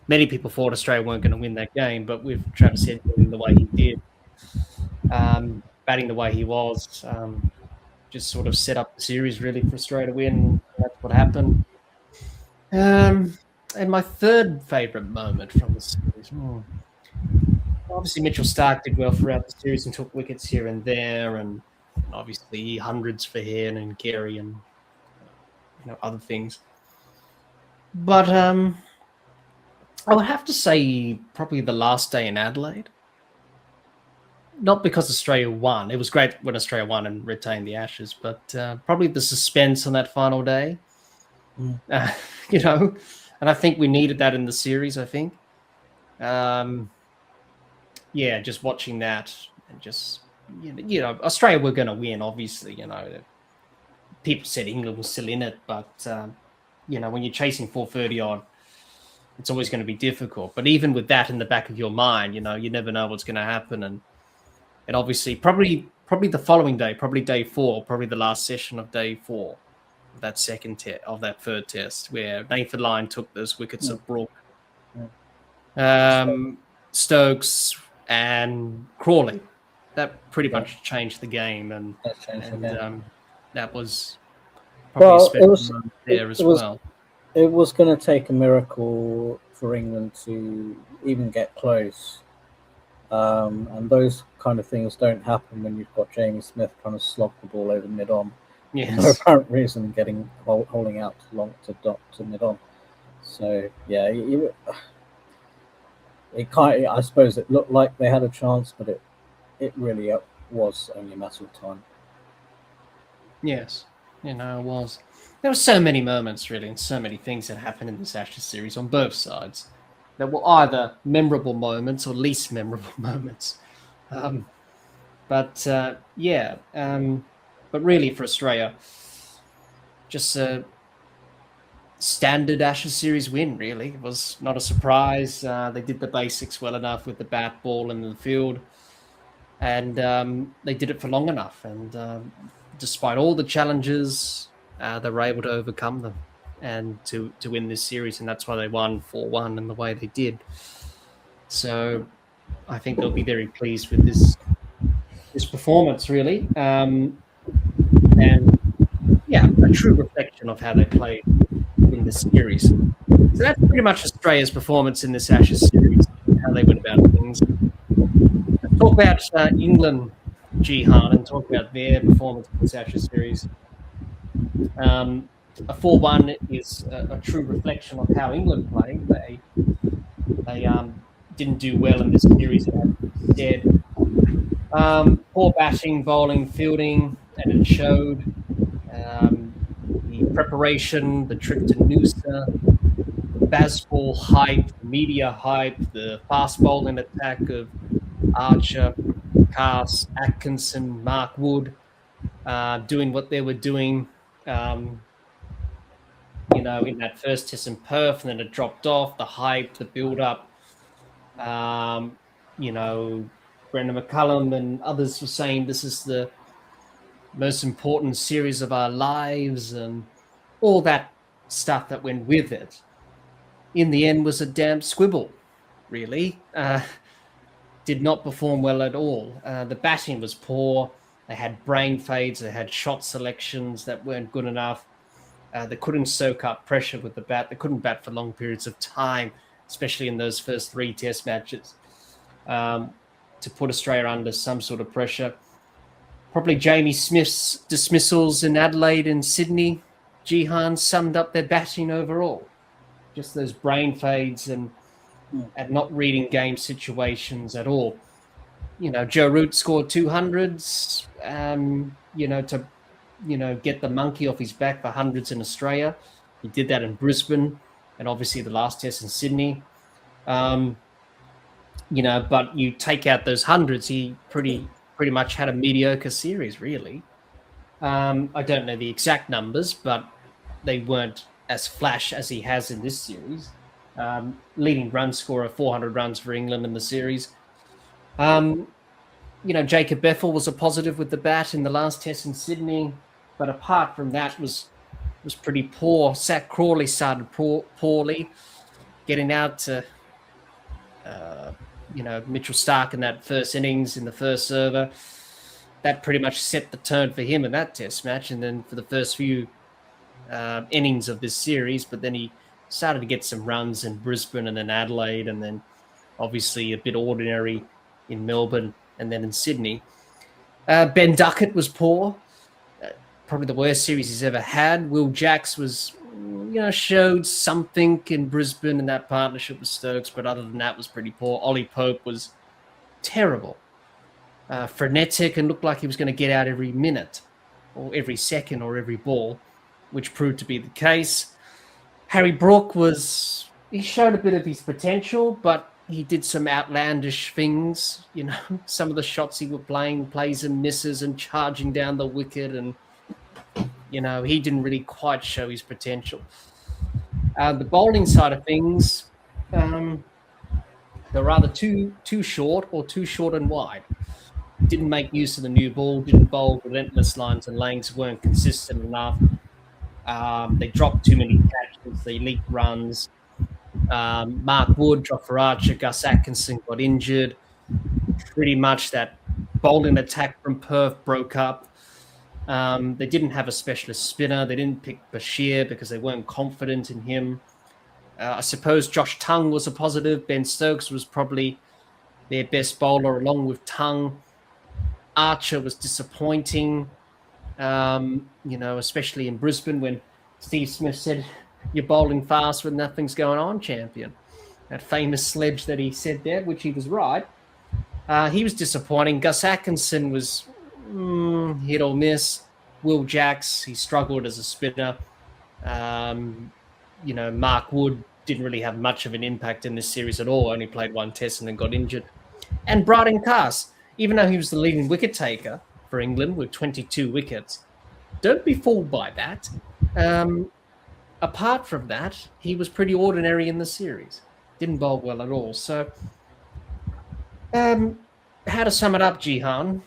many people thought Australia weren't going to win that game, but with Travis Head doing the way he did, batting the way he was, just sort of set up the series really for Australia to win. That's what happened. And my third favourite moment from the series, obviously Mitchell Stark did well throughout the series and took wickets here and there, and and obviously hundreds for Hare and Carey and other things. But I would have to say probably the last day in Adelaide. Not because Australia won. It was great when Australia won and retained the Ashes, but probably the suspense on that final day. And I think we needed that in the series, I think. Just watching that and just, Australia were going to win, obviously, People said England was still in it, but, when you're chasing 430 odd, it's always going to be difficult. But even with that in the back of your mind, you never know what's going to happen. And obviously, probably the following day, probably day 4, probably the last session of day 4, that third test, where Nathan Lyon took those wickets of Brook, Stokes and Crawley. That pretty much changed the game, and that was probably a special moment there as well. It was going to take a miracle for England to even get close. And those kind of things don't happen when you've got Jamie Smith trying to slog the ball over mid-on. Yes. For no apparent reason, holding out to mid-on. So yeah, I suppose it looked like they had a chance, but it really was only a matter of time. Yes, it was. There were so many moments, really, and so many things that happened in this Ashes series on both sides that were either memorable moments or least memorable moments. But really for Australia, just a standard Ashes series win, really. It was not a surprise. They did the basics well enough with the bat, ball, and the field. And they did it for long enough. And despite all the challenges, they were able to overcome them and to win this series. And that's why they won 4-1 in the way they did. So I think they'll be very pleased with this performance, really. And a true reflection of how they played in this series. So that's pretty much Australia's performance in this Ashes series, how they went about things. Let's talk about England, Jihan, and talk about their performance in this Ashes series. A 4-1 is a true reflection of how England played. They didn't do well in this series, instead. Poor batting, bowling, fielding, and it showed. The preparation, the trip to Noosa, the Bazball hype, the media hype, the fast bowling attack of Archer, Cass, Atkinson, Mark Wood, doing what they were doing, in that first test in Perth, and then it dropped off, the hype, the build-up. Brendan McCullum and others were saying this is the most important series of our lives, and all that stuff that went with it. In the end, was a damn squibble, really. Did not perform well at all. The batting was poor. They had brain fades. They had shot selections that weren't good enough. They couldn't soak up pressure with the bat. They couldn't bat for long periods of time, especially in those first 3 test matches, to put Australia under some sort of pressure. Probably Jamie Smith's dismissals in Adelaide and Sydney, Jihan, summed up their batting overall. Just those brain fades and not reading game situations at all. Joe Root scored 200s, to get the monkey off his back for hundreds in Australia. He did that in Brisbane and obviously the last test in Sydney. But you take out those hundreds, he pretty much had a mediocre series, really. I don't know the exact numbers, but they weren't as flash as he has in this series. Leading run scorer, 400 runs for England in the series. Jacob Bethel was a positive with the bat in the last test in Sydney, but apart from that was pretty poor. Zach Crawley started poorly, getting out to Mitchell Starc in that first innings in the first over. That pretty much set the tone for him in that test match, and then for the first few innings of this series. But then he started to get some runs in Brisbane and then Adelaide, and then obviously a bit ordinary in Melbourne and then in Sydney. Ben Duckett was poor. Probably the worst series he's ever had. Will Jacks was, showed something in Brisbane in that partnership with Stokes, but other than that was pretty poor. Ollie Pope was terrible. Frenetic and looked like he was going to get out every minute or every second or every ball, which proved to be the case. Harry Brook he showed a bit of his potential, but he did some outlandish things. Some of the shots he was playing, plays and misses and charging down the wicket, and he didn't really quite show his potential. The bowling side of things, they're either too short or too short and wide. Didn't make use of the new ball, didn't bowl relentless lines and lanes, weren't consistent enough. They dropped too many catches, they leaked runs. Mark Wood dropped for Archer, Gus Atkinson got injured. Pretty much that bowling attack from Perth broke up. They didn't have a specialist spinner. They didn't pick Bashir because they weren't confident in him. I suppose Josh Tongue was a positive. Ben Stokes was probably their best bowler along with Tongue. Archer was disappointing, especially in Brisbane when Steve Smith said, "You're bowling fast when nothing's going on, champion." That famous sledge that he said there, which he was right. He was disappointing. Gus Atkinson was hit or miss. Will Jacks, he struggled as a spinner. Mark Wood didn't really have much of an impact in this series at all. Only played one test and then got injured. And Braden Cass, even though he was the leading wicket taker for England with 22 wickets, don't be fooled by that. Apart from that, he was pretty ordinary in the series. Didn't bowl well at all. So, how to sum it up, Jihan?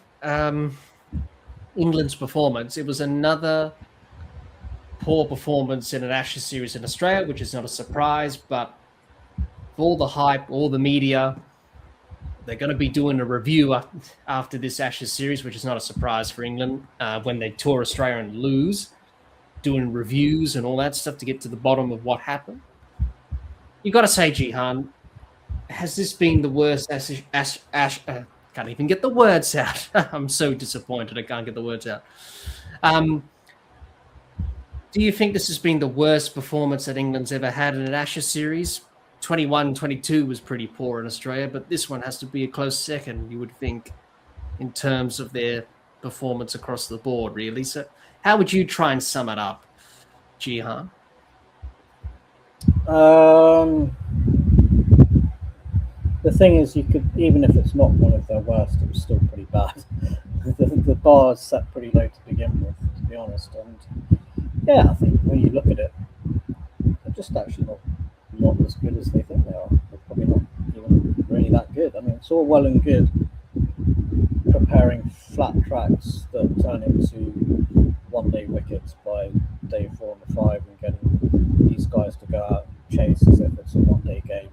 England's performance. It was another poor performance in an Ashes series in Australia, which is not a surprise, but for all the hype, all the media, they're going to be doing a review after this Ashes series, which is not a surprise for England, when they tour Australia and lose, doing reviews and all that stuff to get to the bottom of what happened. You got to say, Jihan, has this been the worst can't even get the words out. I'm so disappointed I can't get the words out. Do you think this has been the worst performance that England's ever had in an Ashes series? 21-22 was pretty poor in Australia, but this one has to be a close second, you would think, in terms of their performance across the board, really. So how would you try and sum it up, Jihan? The thing is, you could, even if it's not one of their worst, it was still pretty bad. The bar is set pretty low to begin with, to be honest. And yeah, I think when you look at it, they're just actually not as good as they think they are. They're probably not even really that good. I mean, it's all well and good preparing flat tracks that turn into one-day wickets by day 4 and 5 and getting these guys to go out and chase as if it's a one-day game.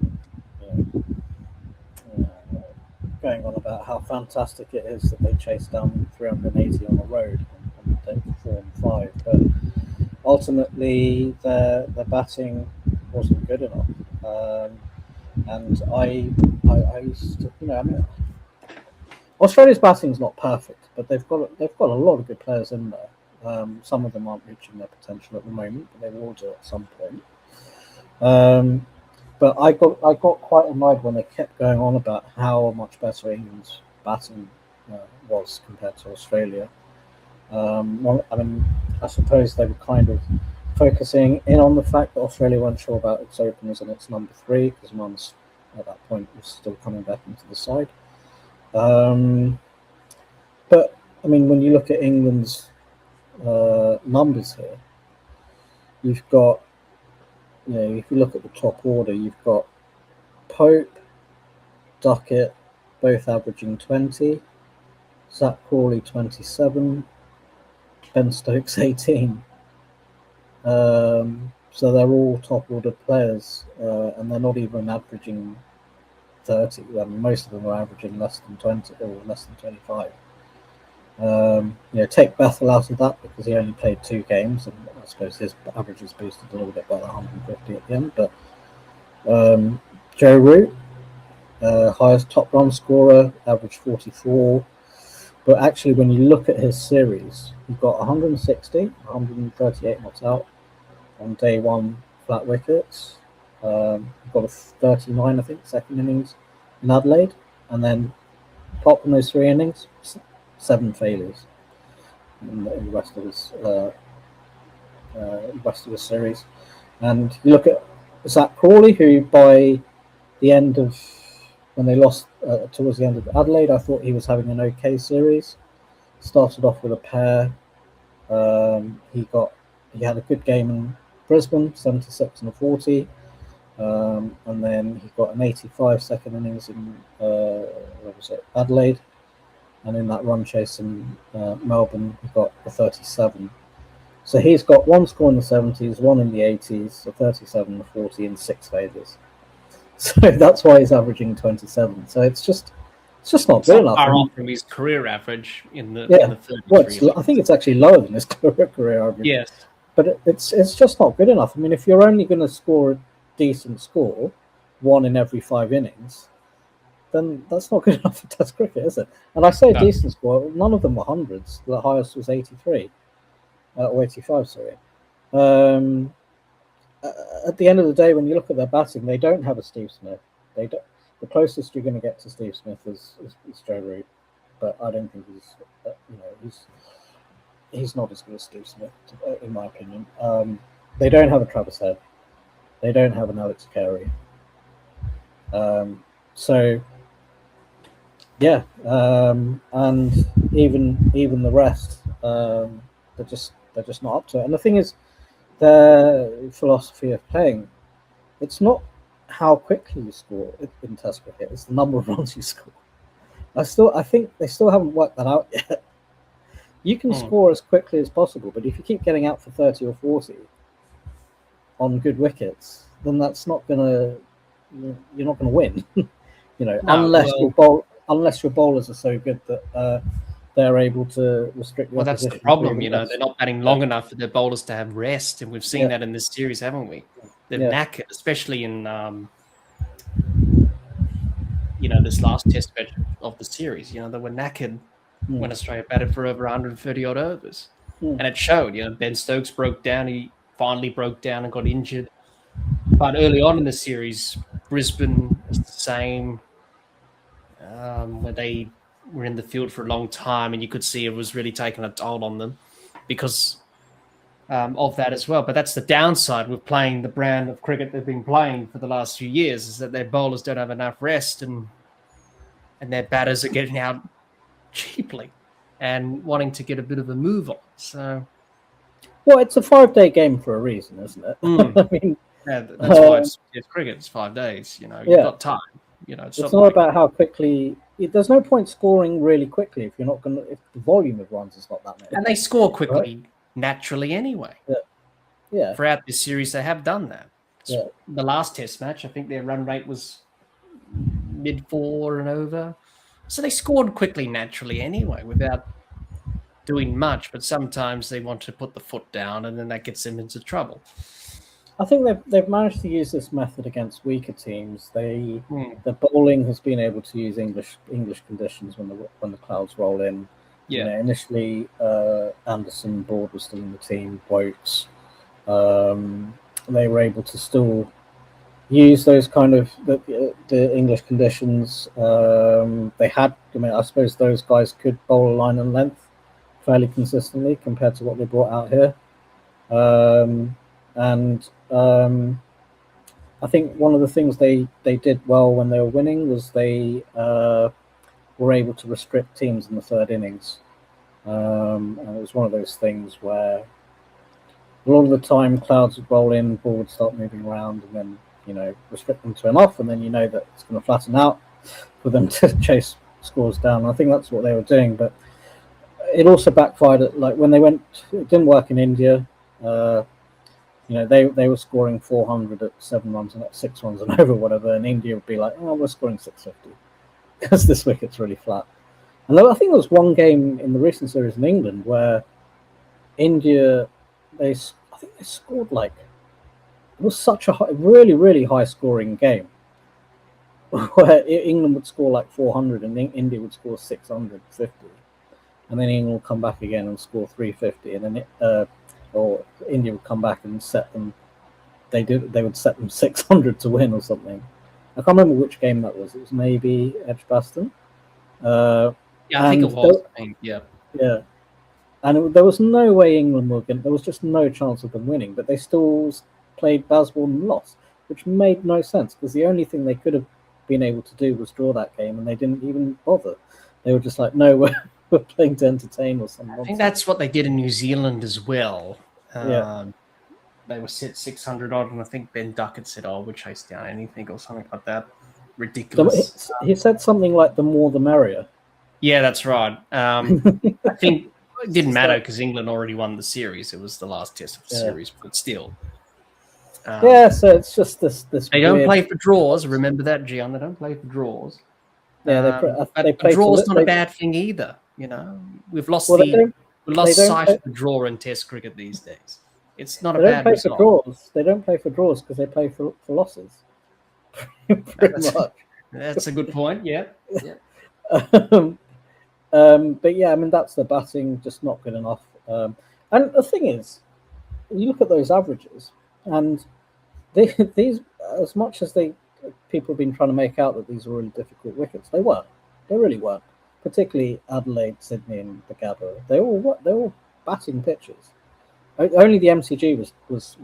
Going on about how fantastic it is that they chased down 380 on the road on day 4 and 5, but ultimately their batting wasn't good enough. And I used to, Australia's batting is not perfect, but they've got a lot of good players in there. Some of them aren't reaching their potential at the moment, but they will do at some point. But I got quite annoyed when they kept going on about how much better England's batting was compared to Australia. I suppose they were kind of focusing in on the fact that Australia weren't sure about its openers and its number 3, because Mums at that point was still coming back into the side. But I mean, when you look at England's numbers here, you've got, if you look at the top order, you've got Pope, Duckett, both averaging 20, Zach Crawley 27, Ben Stokes 18. So they're all top order players, and they're not even averaging 30. I mean, most of them are averaging less than 20 or less than 25. Take Bethel out of that because he only played 2 games, and I suppose his average is boosted a little bit by the 150 at the end. But Joe Root, highest top run scorer, average 44. But actually, when you look at his series, he got 160, 138 not out on day one flat wickets. He got a 39, I think, second innings in Adelaide, and then apart from those 3 innings, 7 failures in the rest of his series. And you look at Zach Crawley, who by the end of when they lost towards the end of Adelaide, I thought he was having an okay series. Started off with a pair. He had a good game in Brisbane, 76 and a 40, and then he got an 85 second innings in Adelaide, and in that run chase in Melbourne, he got a 37. So he's got 1 score in the 70s, 1 in the 80s, a 37 and a 40, and 6 failures. So that's why he's averaging 27. So it's just not good enough. Far off from his career average in the 30s. Well, I think it's actually lower than his career average. Yes, but it's just not good enough. I mean, if you're only going to score a decent score, 1 in every 5 innings, then that's not good enough for Test cricket, is it? And I say decent score. None of them were hundreds. The highest was 83 or 85. Sorry. At the end of the day, when you look at their batting, they don't have a Steve Smith. They don't. The closest you're going to get to Steve Smith is Joe Root, but I don't think he's not as good as Steve Smith, in my opinion. They don't have a Travis Head. They don't have an Alex Carey. So yeah, and even the rest, they're just not up to it. And the thing is, their philosophy of playing, it's not how quickly you score in Test cricket, it's the number of runs you score. I think they still haven't worked that out yet. You can score as quickly as possible, but if you keep getting out for 30 or 40 on good wickets, then that's not gonna. You're not going to win, unless your bowlers are so good that they're able to restrict. Well, that's the problem. They're not batting long enough for their bowlers to have rest, and we've seen that in this series, haven't we? They're knackered, especially in this last Test match of the series. They were knackered when Australia batted for over 130 odd overs, and it showed. Ben Stokes broke down. He finally broke down and got injured. But early on in the series, Brisbane was the same, where they were in the field for a long time, and you could see it was really taking a toll on them because of that as well. But that's the downside with playing the brand of cricket they've been playing for the last few years, is that their bowlers don't have enough rest, and their batters are getting out cheaply and wanting to get a bit of a move on. So, well, it's a 5-day game for a reason, isn't it? I mean. Yeah, that's why it's cricket. It's 5 days. You've got time. It's not about how quickly. There's no point scoring really quickly if you're not going to. If the volume of runs is not that many. And they score quickly naturally anyway. Yeah. Throughout this series, they have done that. Yeah. The last Test match, I think their run rate was mid-4 and over, so they scored quickly naturally anyway without doing much. But sometimes they want to put the foot down, and then that gets them into trouble. I think they've managed to use this method against weaker teams. The bowling has been able to use English conditions when the clouds roll in. Yeah. Initially, Anderson, Board was still in the team. Wokes, they were able to still use those kind of the English conditions. They had. I suppose those guys could bowl a line and length fairly consistently compared to what they brought out here. And I think one of the things they did well when they were winning was they were able to restrict teams in the 3rd innings. And it was one of those things where a lot of the time clouds would roll in, ball would start moving around, and then restrict them to enough, and then that it's going to flatten out for them to chase scores down. And I think that's what they were doing, but it also backfired. When they went, it didn't work in India. They were scoring 400 at 7 runs and at 6 runs and over, whatever, and India would be like, oh, we're scoring 650 because this wicket's really flat. And I think there was one game in the recent series in England where India, I think they scored it was such a really, really high scoring game where England would score 400 and India would score 650. and then England will come back again and score 350, and then or India would come back and set them. They would set them 600 to win or something. I can't remember which game that was. It was maybe Edgbaston. Yeah, I think it was. Yeah. And there was no way England were going. There was just no chance of them winning. But they still played Bazball and lost, which made no sense because the only thing they could have been able to do was draw that game, and they didn't even bother. They were just like, "No, we're playing to entertain" or something. I think that's what they did in New Zealand as well. Yeah. They were set 600 odd, and I think Ben Duckett said, "Oh, we'll chase down anything" or something like that. Ridiculous. He said something like, "The more, the merrier." Yeah, that's right. I think it didn't matter because England already won the series. It was the last test of the series, but still. So it's just this. They don't play for draws. Remember that, Gian. They don't play for draws. Yeah, they play. Draw is not a bad thing either. You know, we've lost sight of the draw in Test cricket these days. It's not a bad result. They don't play for draws because they play for losses. Pretty much. That's a good point. Yeah. But yeah, I mean that's the batting just not good enough. And the thing is, you look at those averages, and these as much as people have been trying to make out that these are really difficult wickets, they weren't. They really weren't. Particularly Adelaide, Sydney, and the Gabba. They're all batting pitches. Only the MCG was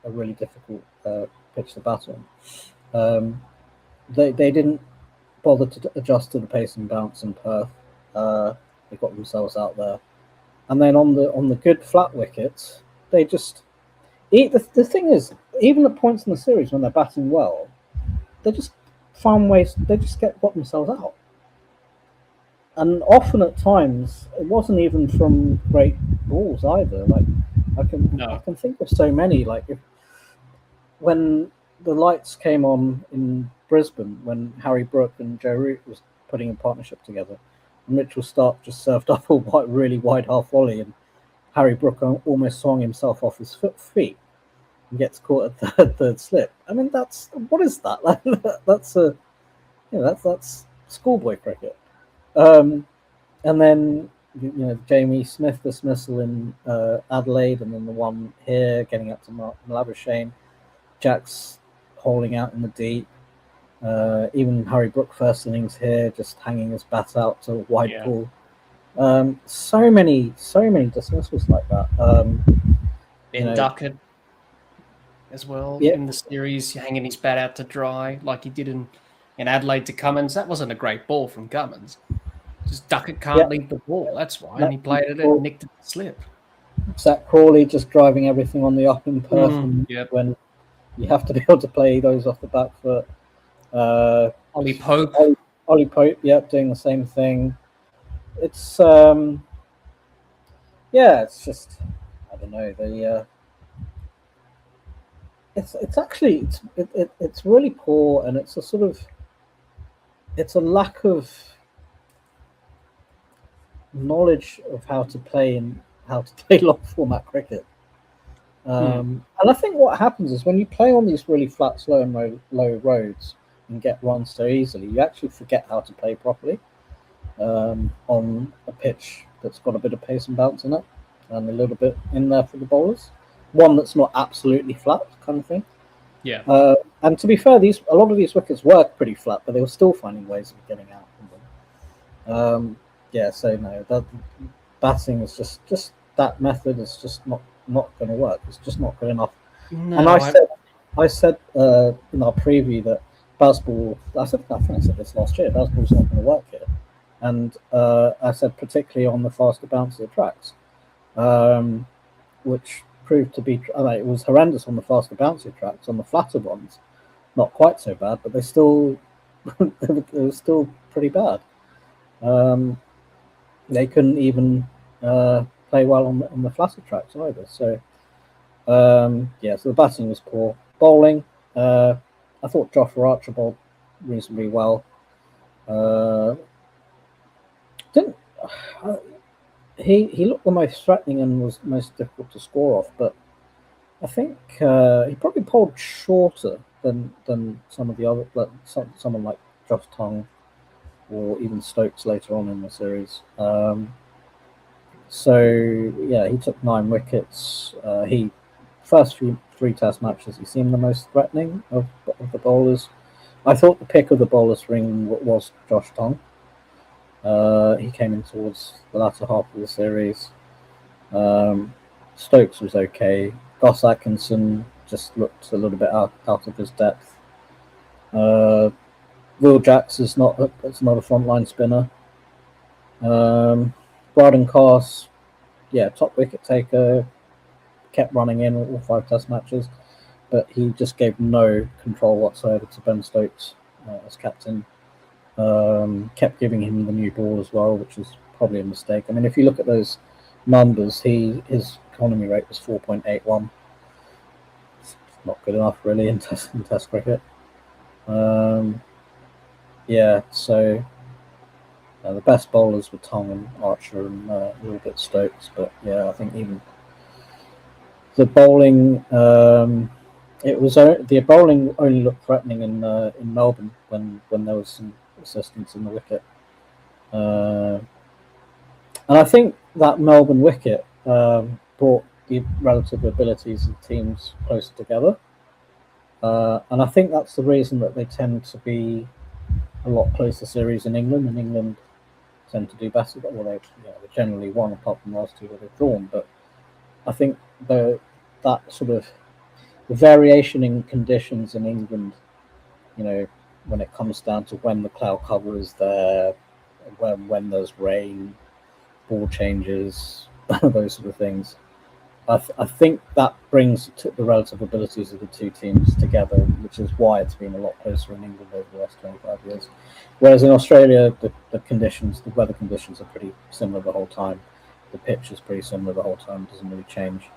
a really difficult pitch to bat on. They didn't bother to adjust to the pace and bounce in Perth. They got themselves out there, and then on the good flat wickets, they just. The thing is, even at points in the series when they're batting well, they just find ways. They just got themselves out. And often at times, it wasn't even from great balls either. Like I can think of so many. Like when the lights came on in Brisbane, when Harry Brook and Joe Root was putting a partnership together, and Mitchell Starc just served up a really wide half volley, and Harry Brook almost swung himself off his feet and gets caught at third slip. I mean, what is that? That's schoolboy cricket. And then Jamie Smith dismissal in Adelaide, and then the one here getting up to Labuschagne. Jack's holding out in the deep. Even Harry Brook first innings here, just hanging his bat out to a wide ball. So many dismissals like that. Ben Duckett as well in the series, hanging his bat out to dry like he did in Adelaide to Cummins. That wasn't a great ball from Cummins. Just Duckett can't leave the ball. That's why. And he played it and nicked it to slip. Zach Crawley just driving everything on the up in Perth when you have to be able to play those off the back foot. Ollie Pope. Ollie Pope, doing the same thing. It's it's just I don't know. It's really poor, and it's a lack of knowledge of how to play long format cricket. And I think what happens is when you play on these really flat, slow, and low roads and get runs so easily, you actually forget how to play properly on a pitch that's got a bit of pace and bounce in it, and a little bit in there for the bowlers. One that's not absolutely flat, kind of thing. Yeah. And to be fair, a lot of these wickets were pretty flat, but they were still finding ways of getting out from them. So no, that batting is just that method is just not going to work. It's just not good enough. No, and I said in our preview that Bazball. I think I said this last year. Bazball's not going to work here, and I said particularly on the faster bouncer tracks, which proved to be. It was horrendous on the faster bouncer tracks. On the flatter ones, not quite so bad, but they still it was still pretty bad. They couldn't even play well on the flatter tracks either. So, so the batting was poor. Bowling, I thought Jofra Archer bowled reasonably well. He looked the most threatening and was most difficult to score off, but I think he probably bowled shorter than some of the other, someone like Josh Tongue or even Stokes later on in the series. So yeah, he took 9 wickets. He first 3 Test matches, he seemed the most threatening of the bowlers. I thought the pick of the bowlers ring was Josh Tong. He came in towards the latter half of the series. Stokes was okay. Gus Atkinson just looked a little bit out of his depth. Will Jacks is not a frontline spinner. Braden Carse, yeah, top wicket taker, kept running in all 5 Test matches, but he just gave no control whatsoever to Ben Stokes as captain. Kept giving him the new ball as well, which was probably a mistake. I mean, if you look at those numbers, his economy rate was 4.81. It's not good enough really in Test cricket. Yeah, so the best bowlers were Tong and Archer and a little bit Stokes, but yeah, I think even the bowling, the bowling only looked threatening in Melbourne when there was some assistance in the wicket, and I think that Melbourne wicket brought the relative abilities of teams closer together, and I think that's the reason that they tend to be a lot closer series in England, and England tend to do better. Well, they generally won, apart from the last 2 where they've drawn. But I think that sort of the variation in conditions in England, when it comes down to when the cloud cover is there, when there's rain, ball changes, those sort of things. I think that brings the relative abilities of the 2 teams together, which is why it's been a lot closer in England over the last 25 years. Whereas in Australia, the weather conditions are pretty similar the whole time. The pitch is pretty similar the whole time, it doesn't really change.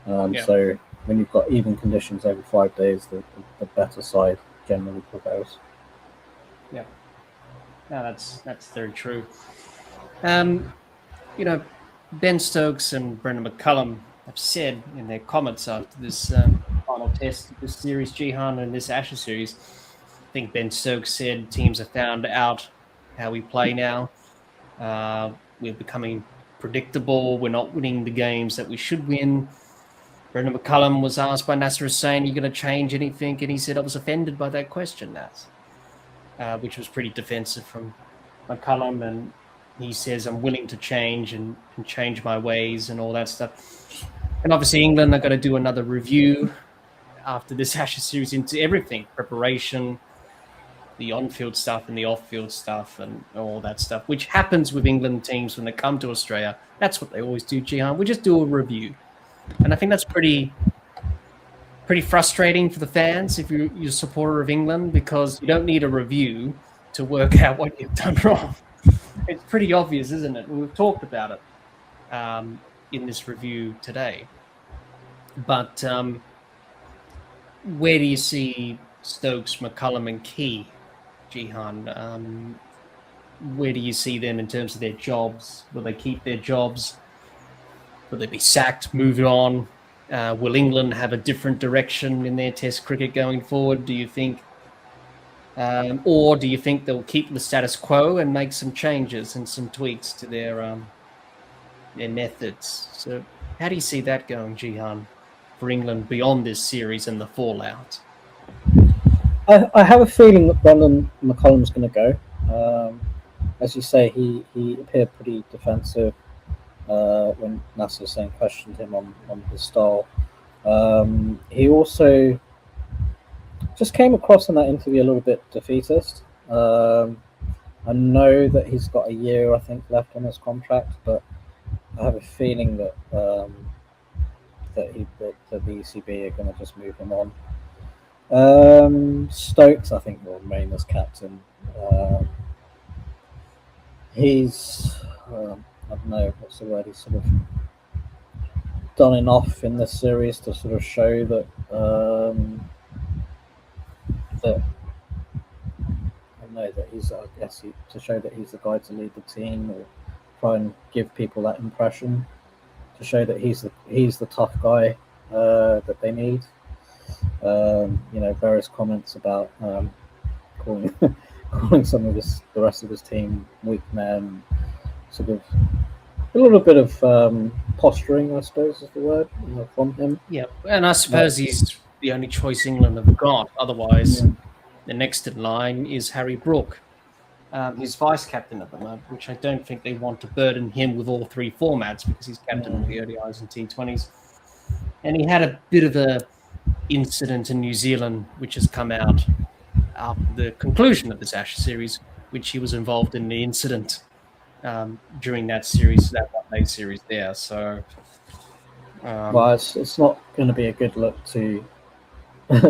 So when you've got even conditions over 5 days, the better side generally prevails. Yeah, no, that's very true. Ben Stokes and Brendan McCullum have said in their comments after this final test of this series, Jihan, and this Ashes series, I think Ben Stokes said teams have found out how we play now. We're becoming predictable. We're not winning the games that we should win. Brendan McCullum was asked by Nasser Hussain, "Are you going to change anything?" And he said, "I was offended by that question, Nas," which was pretty defensive from McCullum. And he says, "I'm willing to change and change my ways and all that stuff." And obviously England are going to do another review after this Ashes series into everything, preparation, the on-field stuff and the off-field stuff and all that stuff, which happens with England teams when they come to Australia. That's what they always do, Jihan. We just do a review. And I think that's pretty frustrating for the fans if you're a supporter of England, because you don't need a review to work out what you've done wrong. It's pretty obvious, isn't it? We've talked about it in this review today. But where do you see Stokes, McCullum and Key, Jihan? Where do you see them in terms of their jobs? Will they keep their jobs? Will they be sacked, move on? Will England have a different direction in their Test cricket going forward, do you think? Or do you think they'll keep the status quo and make some changes and some tweaks to their methods? So how do you see that going, Jihan, for England beyond this series and the fallout? I have a feeling that Brendan McCullum's going to go. As you say, he appeared pretty defensive when Nasser Hussain questioned him on his style. He also just came across in that interview a little bit defeatist. I know that he's got a year, I think, left on his contract, but I have a feeling that the ECB are going to just move him on. Stokes, I think, will remain as captain. He's, I don't know, what's the word? He's sort of done enough in this series to sort of show that that I don't know, that he's, I guess, to show that he's the guy to lead the team, or try and give people that impression, to show that he's the tough guy that they need. Various comments about calling calling the rest of his team weak men, sort of a little bit of posturing, I suppose is the word, from him. Yeah, and I suppose he's the only choice England have got. Otherwise, the next in line is Harry Brook, who's vice captain at the moment, which I don't think they want to burden him with all three formats because he's captain of the ODIs and T20s. And he had a bit of a incident in New Zealand, which has come out after the conclusion of this Ashes series, which he was involved in the incident during that series, that one-day series there. So, well, it's not going to be a good look to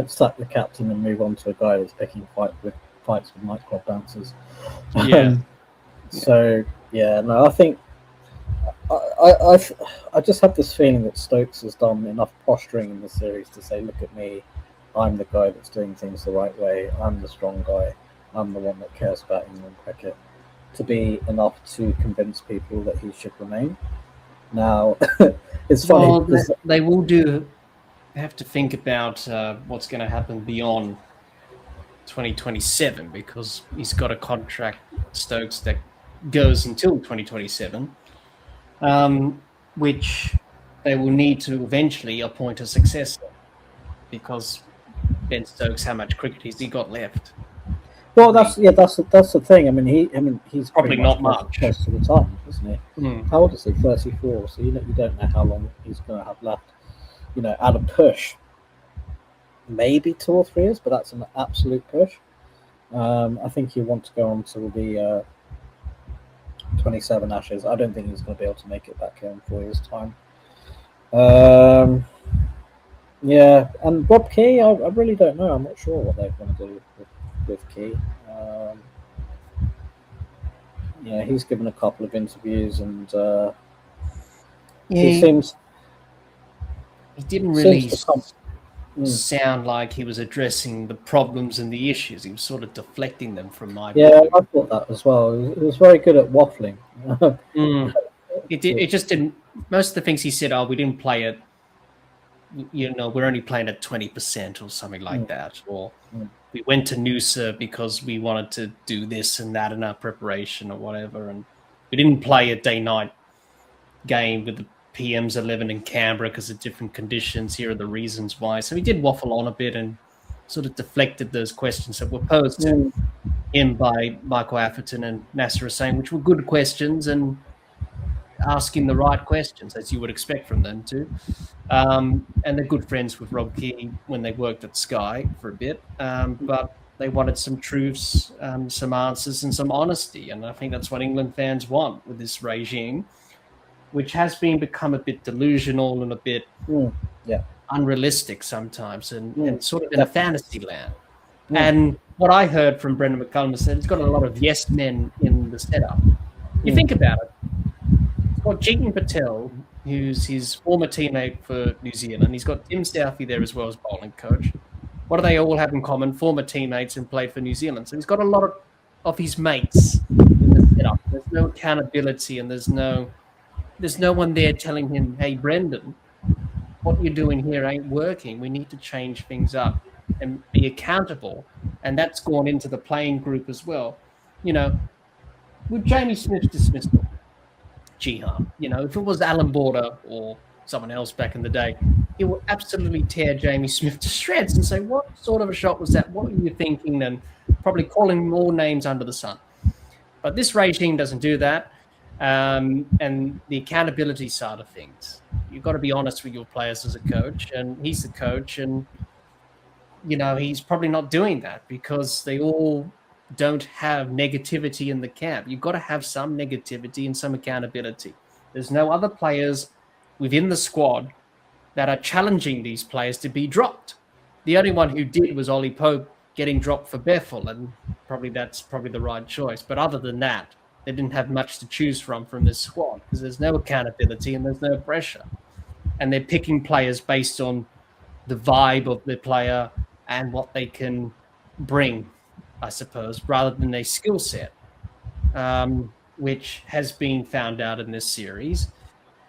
sack the captain and move on to a guy that's picking fights with nightclub dancers. So no, I think I just have this feeling that Stokes has done enough posturing in the series to say, look at me, I'm the guy that's doing things the right way, I'm the strong guy, I'm the one that cares about England cricket, to be enough to convince people that he should remain. Now, it's funny. Well, they will have to think about what's going to happen beyond 2027 because he's got a contract, Stokes, that goes until 2027, which they will need to eventually appoint a successor because Ben Stokes, how much cricket has he got left? Well, that's the thing. I mean, he's probably not much close to retirement, isn't he? How old is he? 34. So you don't know how long he's going to have left. At a push, maybe 2 or 3 years, but that's an absolute push. I think you want to go on to the 27 Ashes. I don't think he's going to be able to make it back here in 4 years' time. And Rob Key, I really don't know. I'm not sure what they're going to do with Key. He's given a couple of interviews and he didn't really sound like he was addressing the problems and the issues. He was sort of deflecting them from my view. Yeah, I thought that as well. He was very good at waffling. It just didn't. Most of the things he said, we didn't play it. We're only playing at 20% or something like that. Or we went to Noosa because we wanted to do this and that in our preparation or whatever. And we didn't play a day-night game with the PM's 11 in Canberra because of different conditions. Here are the reasons why. So he did waffle on a bit and sort of deflected those questions that were posed to him by Michael Atherton and Nasser Hussain, which were good questions and asking the right questions, as you would expect from them too. And they're good friends with Rob Key when they worked at Sky for a bit. But they wanted some truths, some answers and some honesty. And I think that's what England fans want with this regime, which has become a bit delusional and a bit unrealistic sometimes and sort of in a fantasy land. And what I heard from Brendan McCullum is that he's got a lot of yes men in the setup. You think about it. He's got Jeetan Patel, who's his former teammate for New Zealand. He's got Tim Southey there as well as bowling coach. What do they all have in common? Former teammates and played for New Zealand. So he's got a lot of his mates in the setup. There's no accountability and there's no one there telling him, hey, Brendan, what you're doing here ain't working. We need to change things up and be accountable. And that's gone into the playing group as well. With Jamie Smith's dismissal, Jihan, if it was Alan Border or someone else back in the day, it would absolutely tear Jamie Smith to shreds and say, what sort of a shot was that? What were you thinking? And probably calling more names under the sun. But this regime doesn't do that. And the accountability side of things, you've got to be honest with your players as a coach, and he's the coach, and he's probably not doing that because they all don't have negativity in the camp. You've got to have some negativity and some accountability. There's no other players within the squad that are challenging these players to be dropped. The only one who did was Ollie Pope getting dropped for Bethel, and that's probably the right choice. But other than that, they didn't have much to choose from this squad because there's no accountability and there's no pressure. And they're picking players based on the vibe of the player and what they can bring, I suppose, rather than their skill set, which has been found out in this series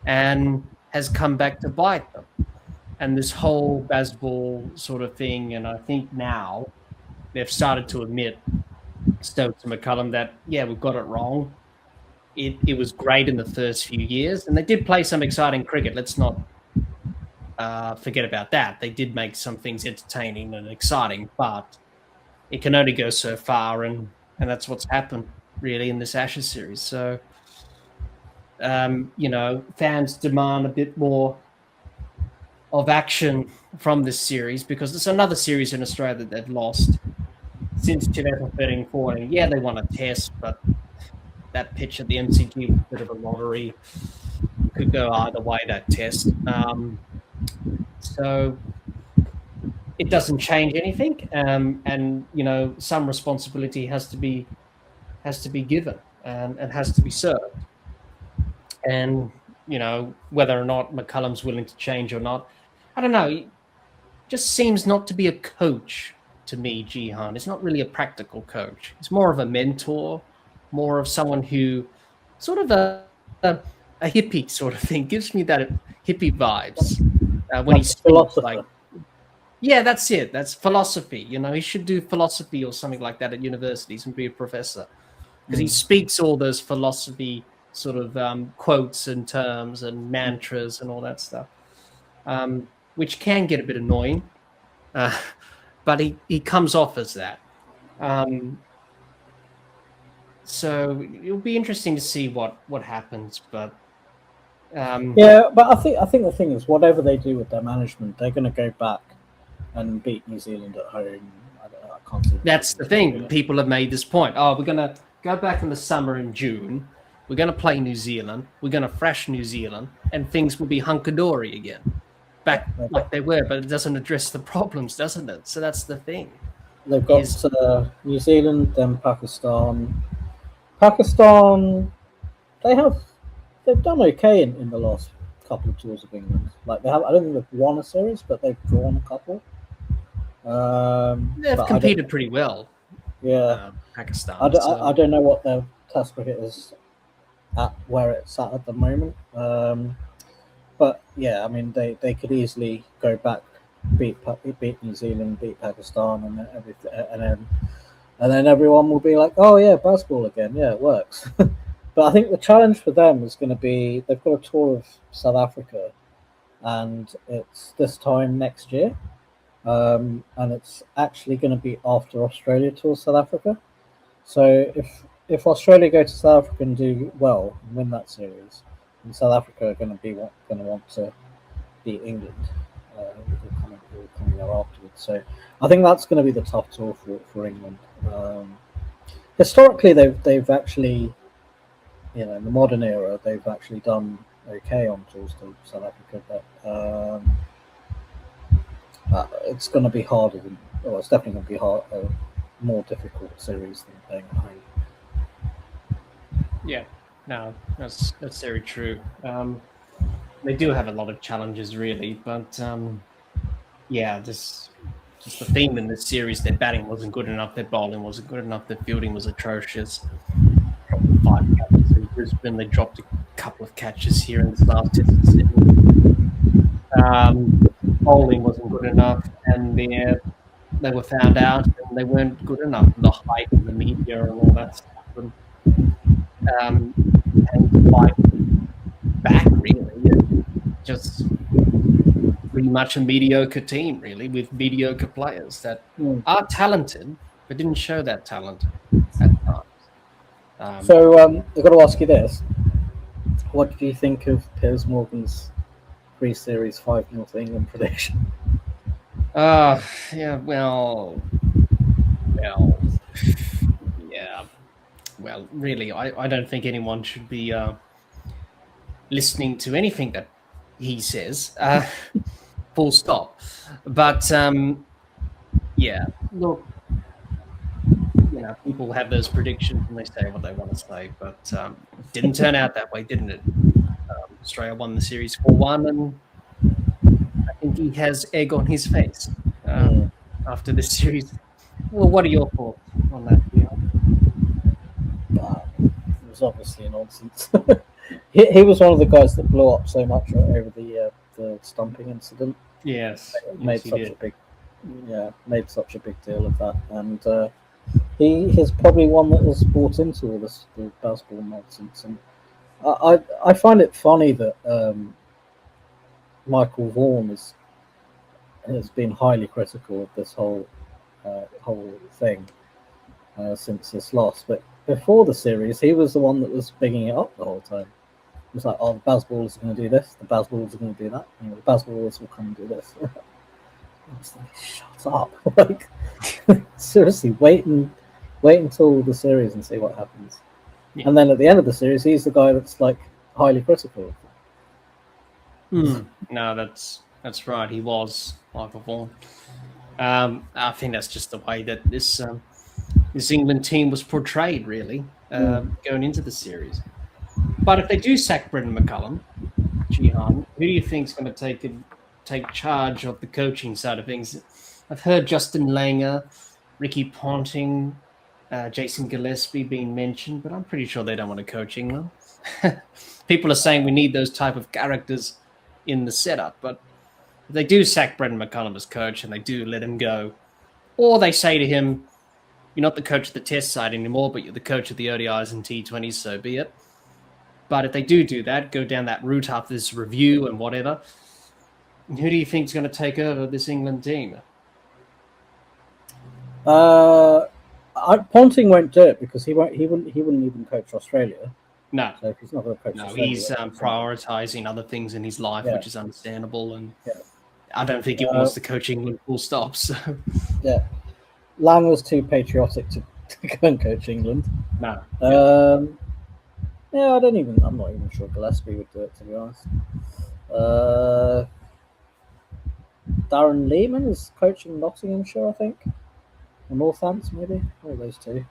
and has come back to bite them. And this whole Bazball sort of thing, and I think now they've started to admit Stokes and McCullum that, yeah, we've got it wrong. It was great in the first few years, and they did play some exciting cricket. Let's not forget about that. They did make some things entertaining and exciting, but it can only go so far, and that's what's happened really in this Ashes series. So, fans demand a bit more of action from this series because it's another series in Australia that they've lost since 2013-14. Yeah, they won a test, but that pitch at the MCG was a bit of a lottery. Could go either way, that test. So it doesn't change anything, and some responsibility has to be given and has to be served. And whether or not McCullum's willing to change or not, I don't know. He just seems not to be a coach to me, Jihan. It's not really a practical coach. It's more of a mentor, more of someone who sort of a hippie sort of thing. Gives me that hippie vibes when he speaks. Like, yeah, that's it. That's philosophy. He should do philosophy or something like that at universities and be a professor because he speaks all those philosophy sort of quotes and terms and mantras and all that stuff, which can get a bit annoying. But he comes off as that. So it'll be interesting to see what happens. But but I think the thing is, whatever they do with their management, they're going to go back and beat New Zealand at home. I can't see. That's the thing. People have made this point. Oh, we're going to go back in the summer in June. We're going to play New Zealand. We're going to thrash New Zealand, and things will be hunky-dory again. Back like they were, but it doesn't address the problems, doesn't it? So that's the thing. They've got New Zealand, then Pakistan. Pakistan, they've done okay in the last couple of tours of England. Like I don't think they've won a series, but they've drawn a couple. They've competed pretty well. Yeah, Pakistan. I don't know what their Test cricket is at where it's at the moment. But yeah, I mean they could easily go back, beat New Zealand, beat Pakistan, and everything, and then everyone will be like, oh yeah, baseball again. Yeah, it works. But I think the challenge for them is going to be they've got a tour of South Africa, and it's this time next year, and it's actually going to be after Australia tours South Africa. So if Australia go to South Africa and do well and win that series, and South Africa are going to want to beat England, coming there afterwards. So I think that's going to be the tough tour for England. Historically, they've actually, in the modern era, they've actually done okay on tours to South Africa, but it's going to be harder it's definitely going to be a more difficult series than playing at home. Yeah, no, that's very true. They do have a lot of challenges, really, but just the theme in this series: their batting wasn't good enough, their bowling wasn't good enough, their fielding was atrocious. 5 catches in Brisbane, they dropped a couple of catches here in this last test. Bowling wasn't good enough, and they were found out, and they weren't good enough. The hype and the media and all that stuff. And like back really, just pretty much a mediocre team, really, with mediocre players that are talented but didn't show that talent at times. So I've got to ask you this: what did you think of Piers Morgan's pre-series 5-0 to England prediction? Well, really, I don't think anyone should be listening to anything that he says, full stop. But, look, people have those predictions and they say what they want to say, but it didn't turn out that way, didn't it? Australia won the series 4-1, and I think he has egg on his face after this series. Well, what are your thoughts on that? It was obviously nonsense. he was one of the guys that blew up so much over the stumping incident. Yes, made such a big deal of that, and he's probably one that was bought into all this the baseball nonsense, and I find it funny that Michael Vaughan has been highly critical of this whole thing since this loss. But before the series, he was the one that was bigging it up the whole time. It was like, oh, the Bazballers are going to do this, the Bazballers are going to do that, the Bazballers will come and do this. I was like, shut up! Like, seriously, wait until the series and see what happens. Yeah. And then at the end of the series, he's the guy that's like highly critical. No, that's right. He was Michael Vaughan. I think that's just the way that this England team was portrayed, really, going into the series. But if they do sack Brendan McCullum, Jihan, who do you think is going to take charge of the coaching side of things? I've heard Justin Langer, Ricky Ponting, Jason Gillespie being mentioned, but I'm pretty sure they don't want to coach England. People are saying we need those type of characters in the setup, but if they do sack Brendan McCullum as coach and they do let him go, or they say to him, you're not the coach of the test side anymore, but you're the coach of the ODIs and T20s, so be it. But if they do that, go down that route after this review and whatever, who do you think is going to take over this England team? Ponting won't do it because he wouldn't even coach Australia. No, so he's not going to coach. No, Australia, he's prioritizing other things in his life, which is understandable, and I don't think he wants to coach England. Full stop. So yeah, Lang was too patriotic to go and coach England. No. Yeah, I'm not even sure Gillespie would do it, to be honest. Darren Lehman is coaching Nottinghamshire, I think. Or Northampton, maybe. All those two.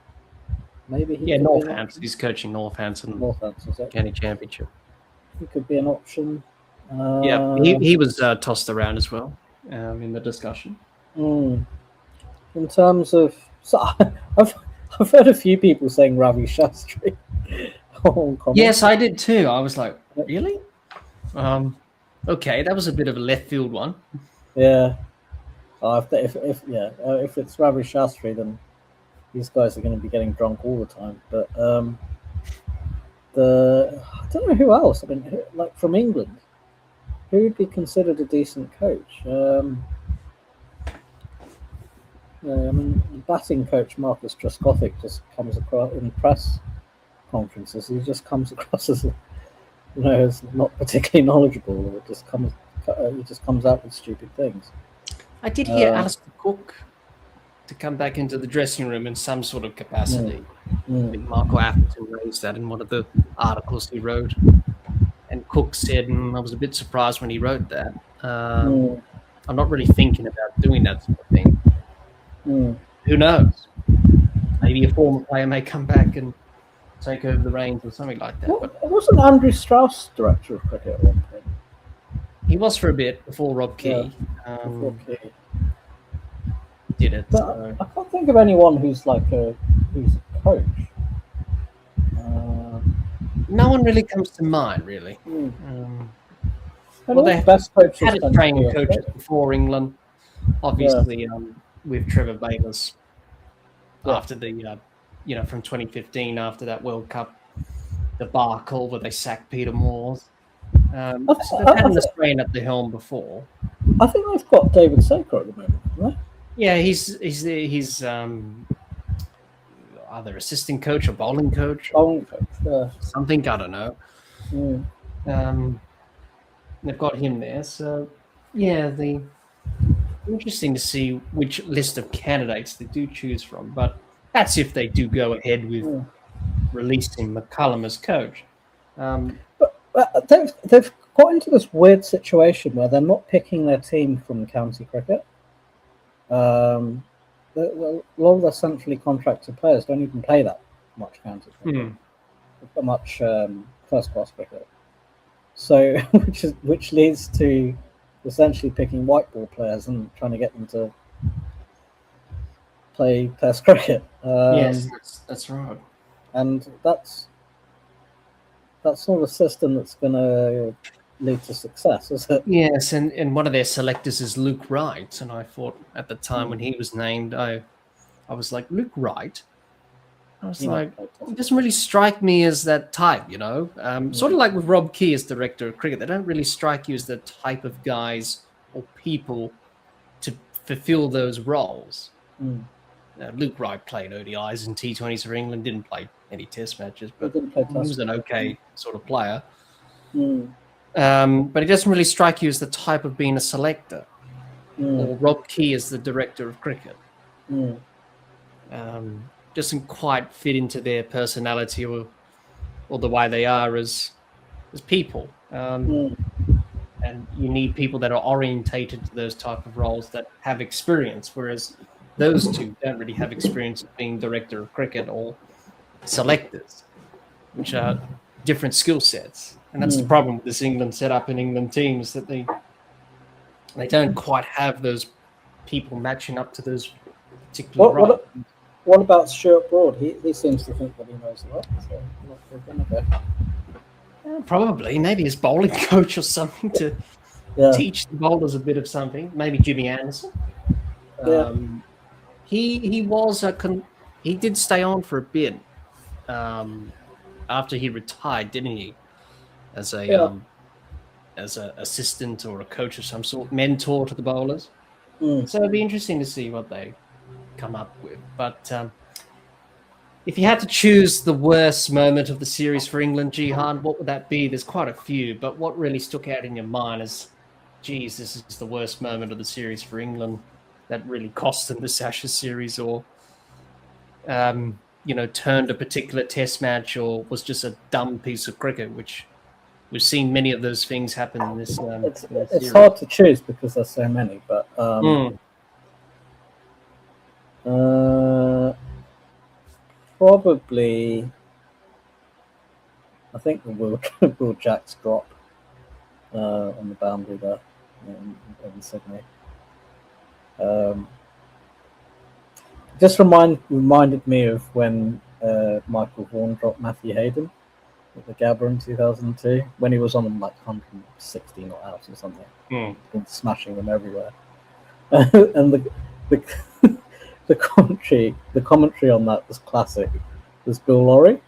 Maybe Northampton. He's coaching Northampton. Northampton, is it? County Championship. He could be an option. He was tossed around as well in the discussion. In terms of, so I've heard a few people saying Ravi Shastri. Yes, I did too. I was like, really? Okay, that was a bit of a left field one. Yeah. If it's Ravi Shastri, then these guys are going to be getting drunk all the time. But I don't know who else. I mean, like from England, who would be considered a decent coach? The batting coach Marcus Trescothick just comes across in press conferences. He just comes across as as not particularly knowledgeable, or he just comes out with stupid things. I did hear Alistair Cook to come back into the dressing room in some sort of capacity. I think Marco Atherton raised that in one of the articles he wrote. And Cook said, and I was a bit surprised when he wrote that, I'm not really thinking about doing that sort of thing. Who knows? Maybe a former player may come back and take over the reins or something like that. But wasn't Andrew Strauss director of cricket at one point? He was for a bit before Rob Key. Before Key. Did it. But I can't think of anyone who's a coach. No one really comes to mind, really. They best coaches had a training coaches before England, obviously, with Trevor Bayliss after the, from 2015 after that World Cup debacle where they sacked Peter Moores. So they've had an Australian at the helm before. I think they've got David Saker at the moment, haven't they? Yeah, he's either assistant coach or bowling coach. Something, I don't know. They've got him there. So, interesting to see which list of candidates they do choose from. But that's if they do go ahead with releasing McCullum as coach. But they've got into this weird situation where they're not picking their team from county cricket. A lot of their centrally contracted players don't even play that much county cricket, much first class cricket. So, which leads to essentially picking white ball players and trying to get them to play Test cricket. Yes, that's right. And that's not a system that's going to lead to success, is it? Yes, and one of their selectors is Luke Wright, and I thought at the time when he was named, I I was like, Luke Wright. I was You like, know, he doesn't really strike me as that type, Sort of like with Rob Key as director of cricket. They don't really strike you as the type of guys or people to fulfill those roles. Luke Wright played ODIs and T20s for England, didn't play any test matches, but he was an okay sort of player. But he doesn't really strike you as the type of being a selector, or Rob Key as the director of cricket. Doesn't quite fit into their personality or the way they are as people. And you need people that are orientated to those type of roles that have experience, whereas those two don't really have experience of being director of cricket or selectors, which are different skill sets. And that's the problem with this England setup and England teams, that they don't quite have those people matching up to those particular roles. What about Stuart Broad? He seems to think that he knows a lot. So I'm not sure going to go. Probably, maybe his bowling coach or something to teach the bowlers a bit of something. Maybe Jimmy Anderson. He was he did stay on for a bit after he retired, didn't he? As a assistant or a coach of some sort, mentor to the bowlers. So it'd be interesting to see what they come up with. But if you had to choose the worst moment of the series for England, Jihan, what would that be? There's quite a few, but what really stuck out in your mind is, geez, this is the worst moment of the series for England that really cost them this Ashes series, or turned a particular test match, or was just a dumb piece of cricket, which we've seen many of those things happen in this. It's hard to choose because there's so many, but probably, I think the Will Jacks drop on the boundary there in Sydney. Just reminded me of when Michael Vaughan dropped Matthew Hayden at the Gabba in 2002, when he was on like 160 not out or something, and smashing them everywhere. And the commentary on that was classic. It was Bill Lawry.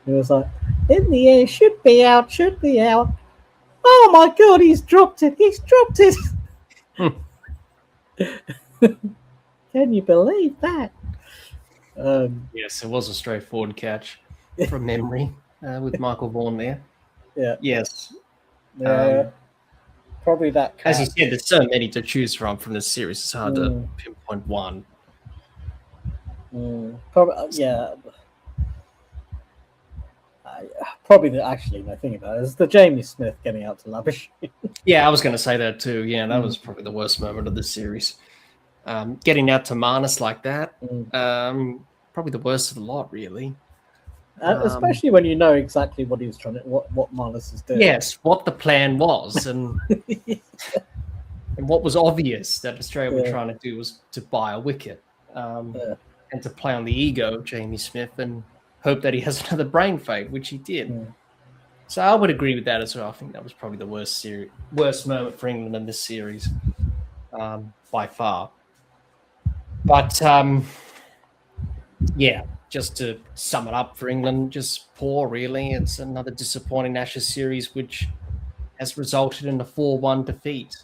He was like, "In the air, should be out. Oh my God, he's dropped it. Can you believe that?" Yes, it was a straightforward catch from memory with Michael Vaughan there. Yeah. Yes. Probably that catch. As you said, there's so many to choose from this series. It's hard to pinpoint one. Probably actually, no, think about it, it's the Jamie Smith getting out to Labuschagne. Yeah, I was going to say that too. Yeah, that was probably the worst moment of the series. Getting out to Marnus like that, probably the worst of the lot, really. Especially when you know exactly what he was trying to, what Marnus is doing. Yes, what the plan was, and and what was obvious that Australia were trying to do was to buy a wicket, and to play on the ego of Jamie Smith and hope that he has another brain fade, which he did. So I would agree with that as well. I think that was probably the worst moment for England in this series, by far. But just to sum it up for England, just poor, really. It's another disappointing Ashes series, which has resulted in a 4-1 defeat.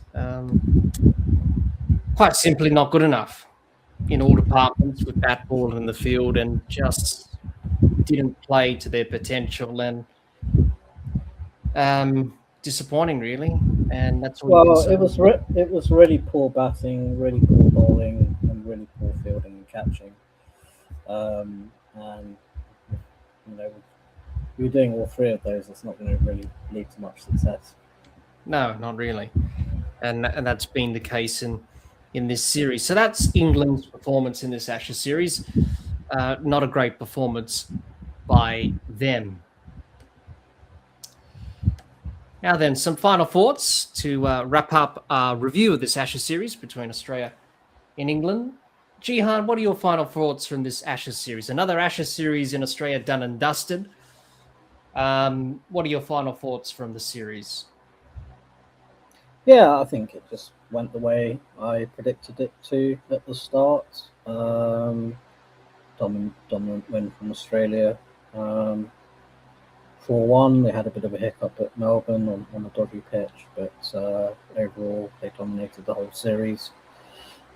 Quite simply not good enough in all departments, with bat, ball, in the field, and just didn't play to their potential, and disappointing, really. And that's what it was really poor batting, really poor bowling, and really poor fielding and catching. And you're doing all three of those, it's not going to really lead to much success. No, not really. And that's been the case in this series. So that's England's performance in this Ashes series. Not a great performance by them. Now then, some final thoughts to wrap up our review of this Ashes series between Australia and England. Jihan, what are your final thoughts from this Ashes series? Another Ashes series in Australia done and dusted. What are your final thoughts from the series? Yeah, I think it just went the way I predicted it to at the start. dominant win from Australia. 4-1, they had a bit of a hiccup at Melbourne on a dodgy pitch, but overall they dominated the whole series.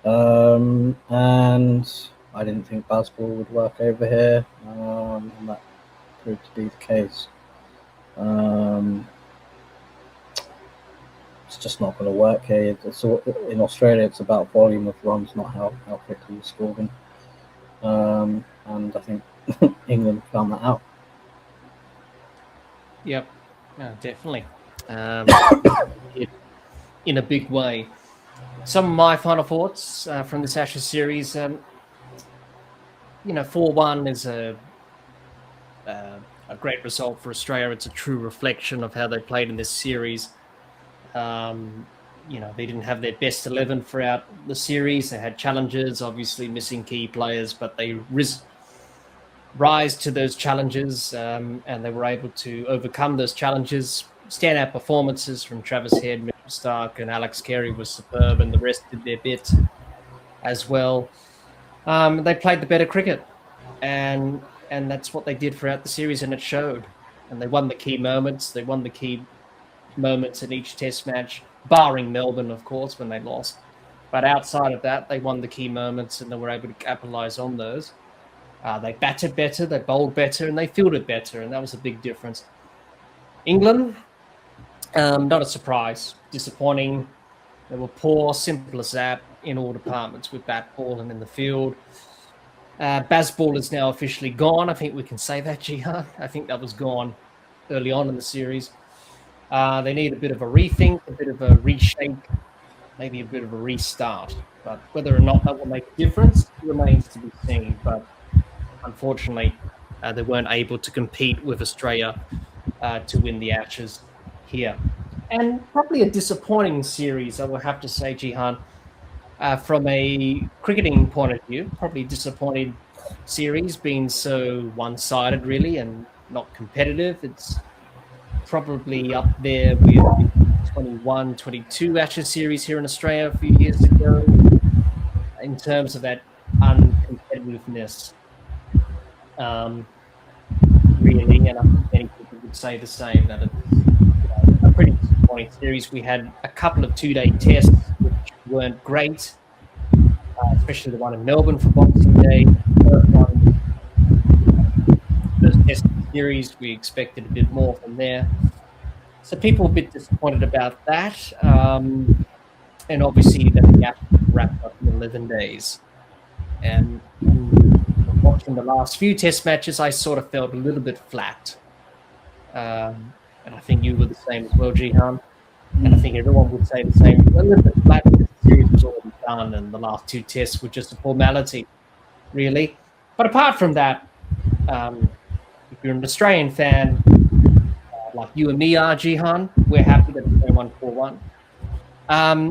And I didn't think Bazball would work over here, and that proved to be the case. It's just not going to work here. In Australia, it's about volume of runs, not how quickly you score them. And I think England found that out. Yep, definitely. In a big way. Some of my final thoughts from this Ashes series, 4-1 is a great result for Australia. It's a true reflection of how they played in this series. They didn't have their best 11 throughout the series. They had challenges, obviously missing key players, but they rise to those challenges, and they were able to overcome those challenges. Standout performances from Travis Head, Mitchell Starc, and Alex Carey was superb, and the rest did their bit as well. They played the better cricket, and that's what they did throughout the series, and it showed. And they won the key moments. They won the key moments in each test match, barring Melbourne, of course, when they lost. But outside of that, they won the key moments, and they were able to capitalise on those. They batted better, they bowled better, and they fielded better, and that was a big difference. England, not a surprise, disappointing. They were poor, simple as that, in all departments with bat, ball, and in the field. Bazball is now officially gone. I think we can say that, Jihan. I think that was gone early on in the series. They need a bit of a rethink, a bit of a reshape, maybe a bit of a restart. But whether or not that will make a difference remains to be seen. But unfortunately, they weren't able to compete with Australia to win the Ashes here. And probably a disappointing series, I will have to say, Jihan. From a cricketing point of view, probably disappointing series, being so one-sided, really, and not competitive. It's probably up there with the 21-22 Ashes series here in Australia a few years ago in terms of that uncompetitiveness. Really, and I think many people would say the same, that it's a pretty disappointing series. We had a couple of two-day tests which weren't great, especially the one in Melbourne for Boxing Day. First test series, we expected a bit more from there. So people are a bit disappointed about that. And obviously that the Ashes wrapped up in 11 days. And watching the last few test matches, I sort of felt a little bit flat. And I think you were the same as well, Jihan. And I think everyone would say the same. A little bit flat because the series was already done and the last two tests were just a formality, really. But apart from that, if you're an Australian fan, like you and me are, Jihan, we're happy that they won 4-1.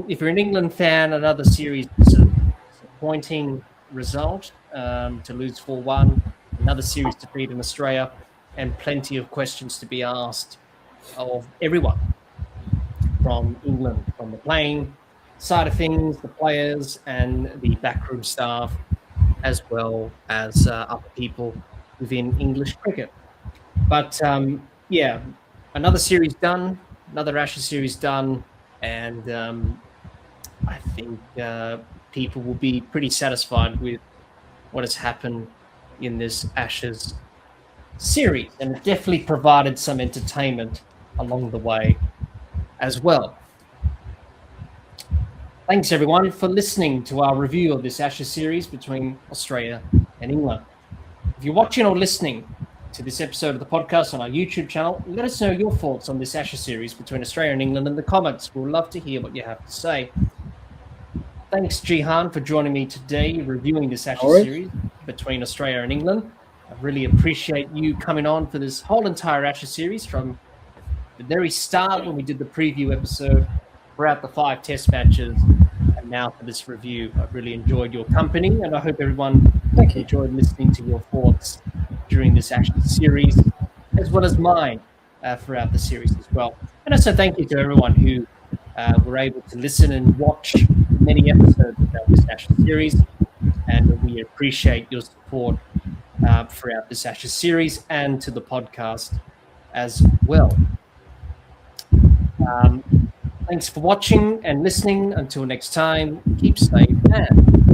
If you're an England fan, another series disappointing result to lose 4-1, another series defeat in Australia, and plenty of questions to be asked of everyone from England, from the playing side of things, the players and the backroom staff, as well as other people within English cricket. But another series done, another Ashes series done, and I think people will be pretty satisfied with what has happened in this Ashes series, and it definitely provided some entertainment along the way as well. Thanks everyone for listening to our review of this Ashes series between Australia and England. If you're watching or listening to this episode of the podcast on our YouTube channel, let us know your thoughts on this Ashes series between Australia and England in the comments. We'll love to hear what you have to say. Thanks, Jihan, for joining me today reviewing this Ashes series between Australia and England. I really appreciate you coming on for this whole entire Ashes series from the very start when we did the preview episode throughout the 5 test matches and now for this review. I've really enjoyed your company and I hope everyone enjoyed listening to your thoughts during this Ashes series as well as mine throughout the series as well. And also thank you to everyone who were able to listen and watch many episodes of this Ashes series, and we appreciate your support throughout this Ashes series and to the podcast as well. Thanks for watching and listening. Until next time, keep safe and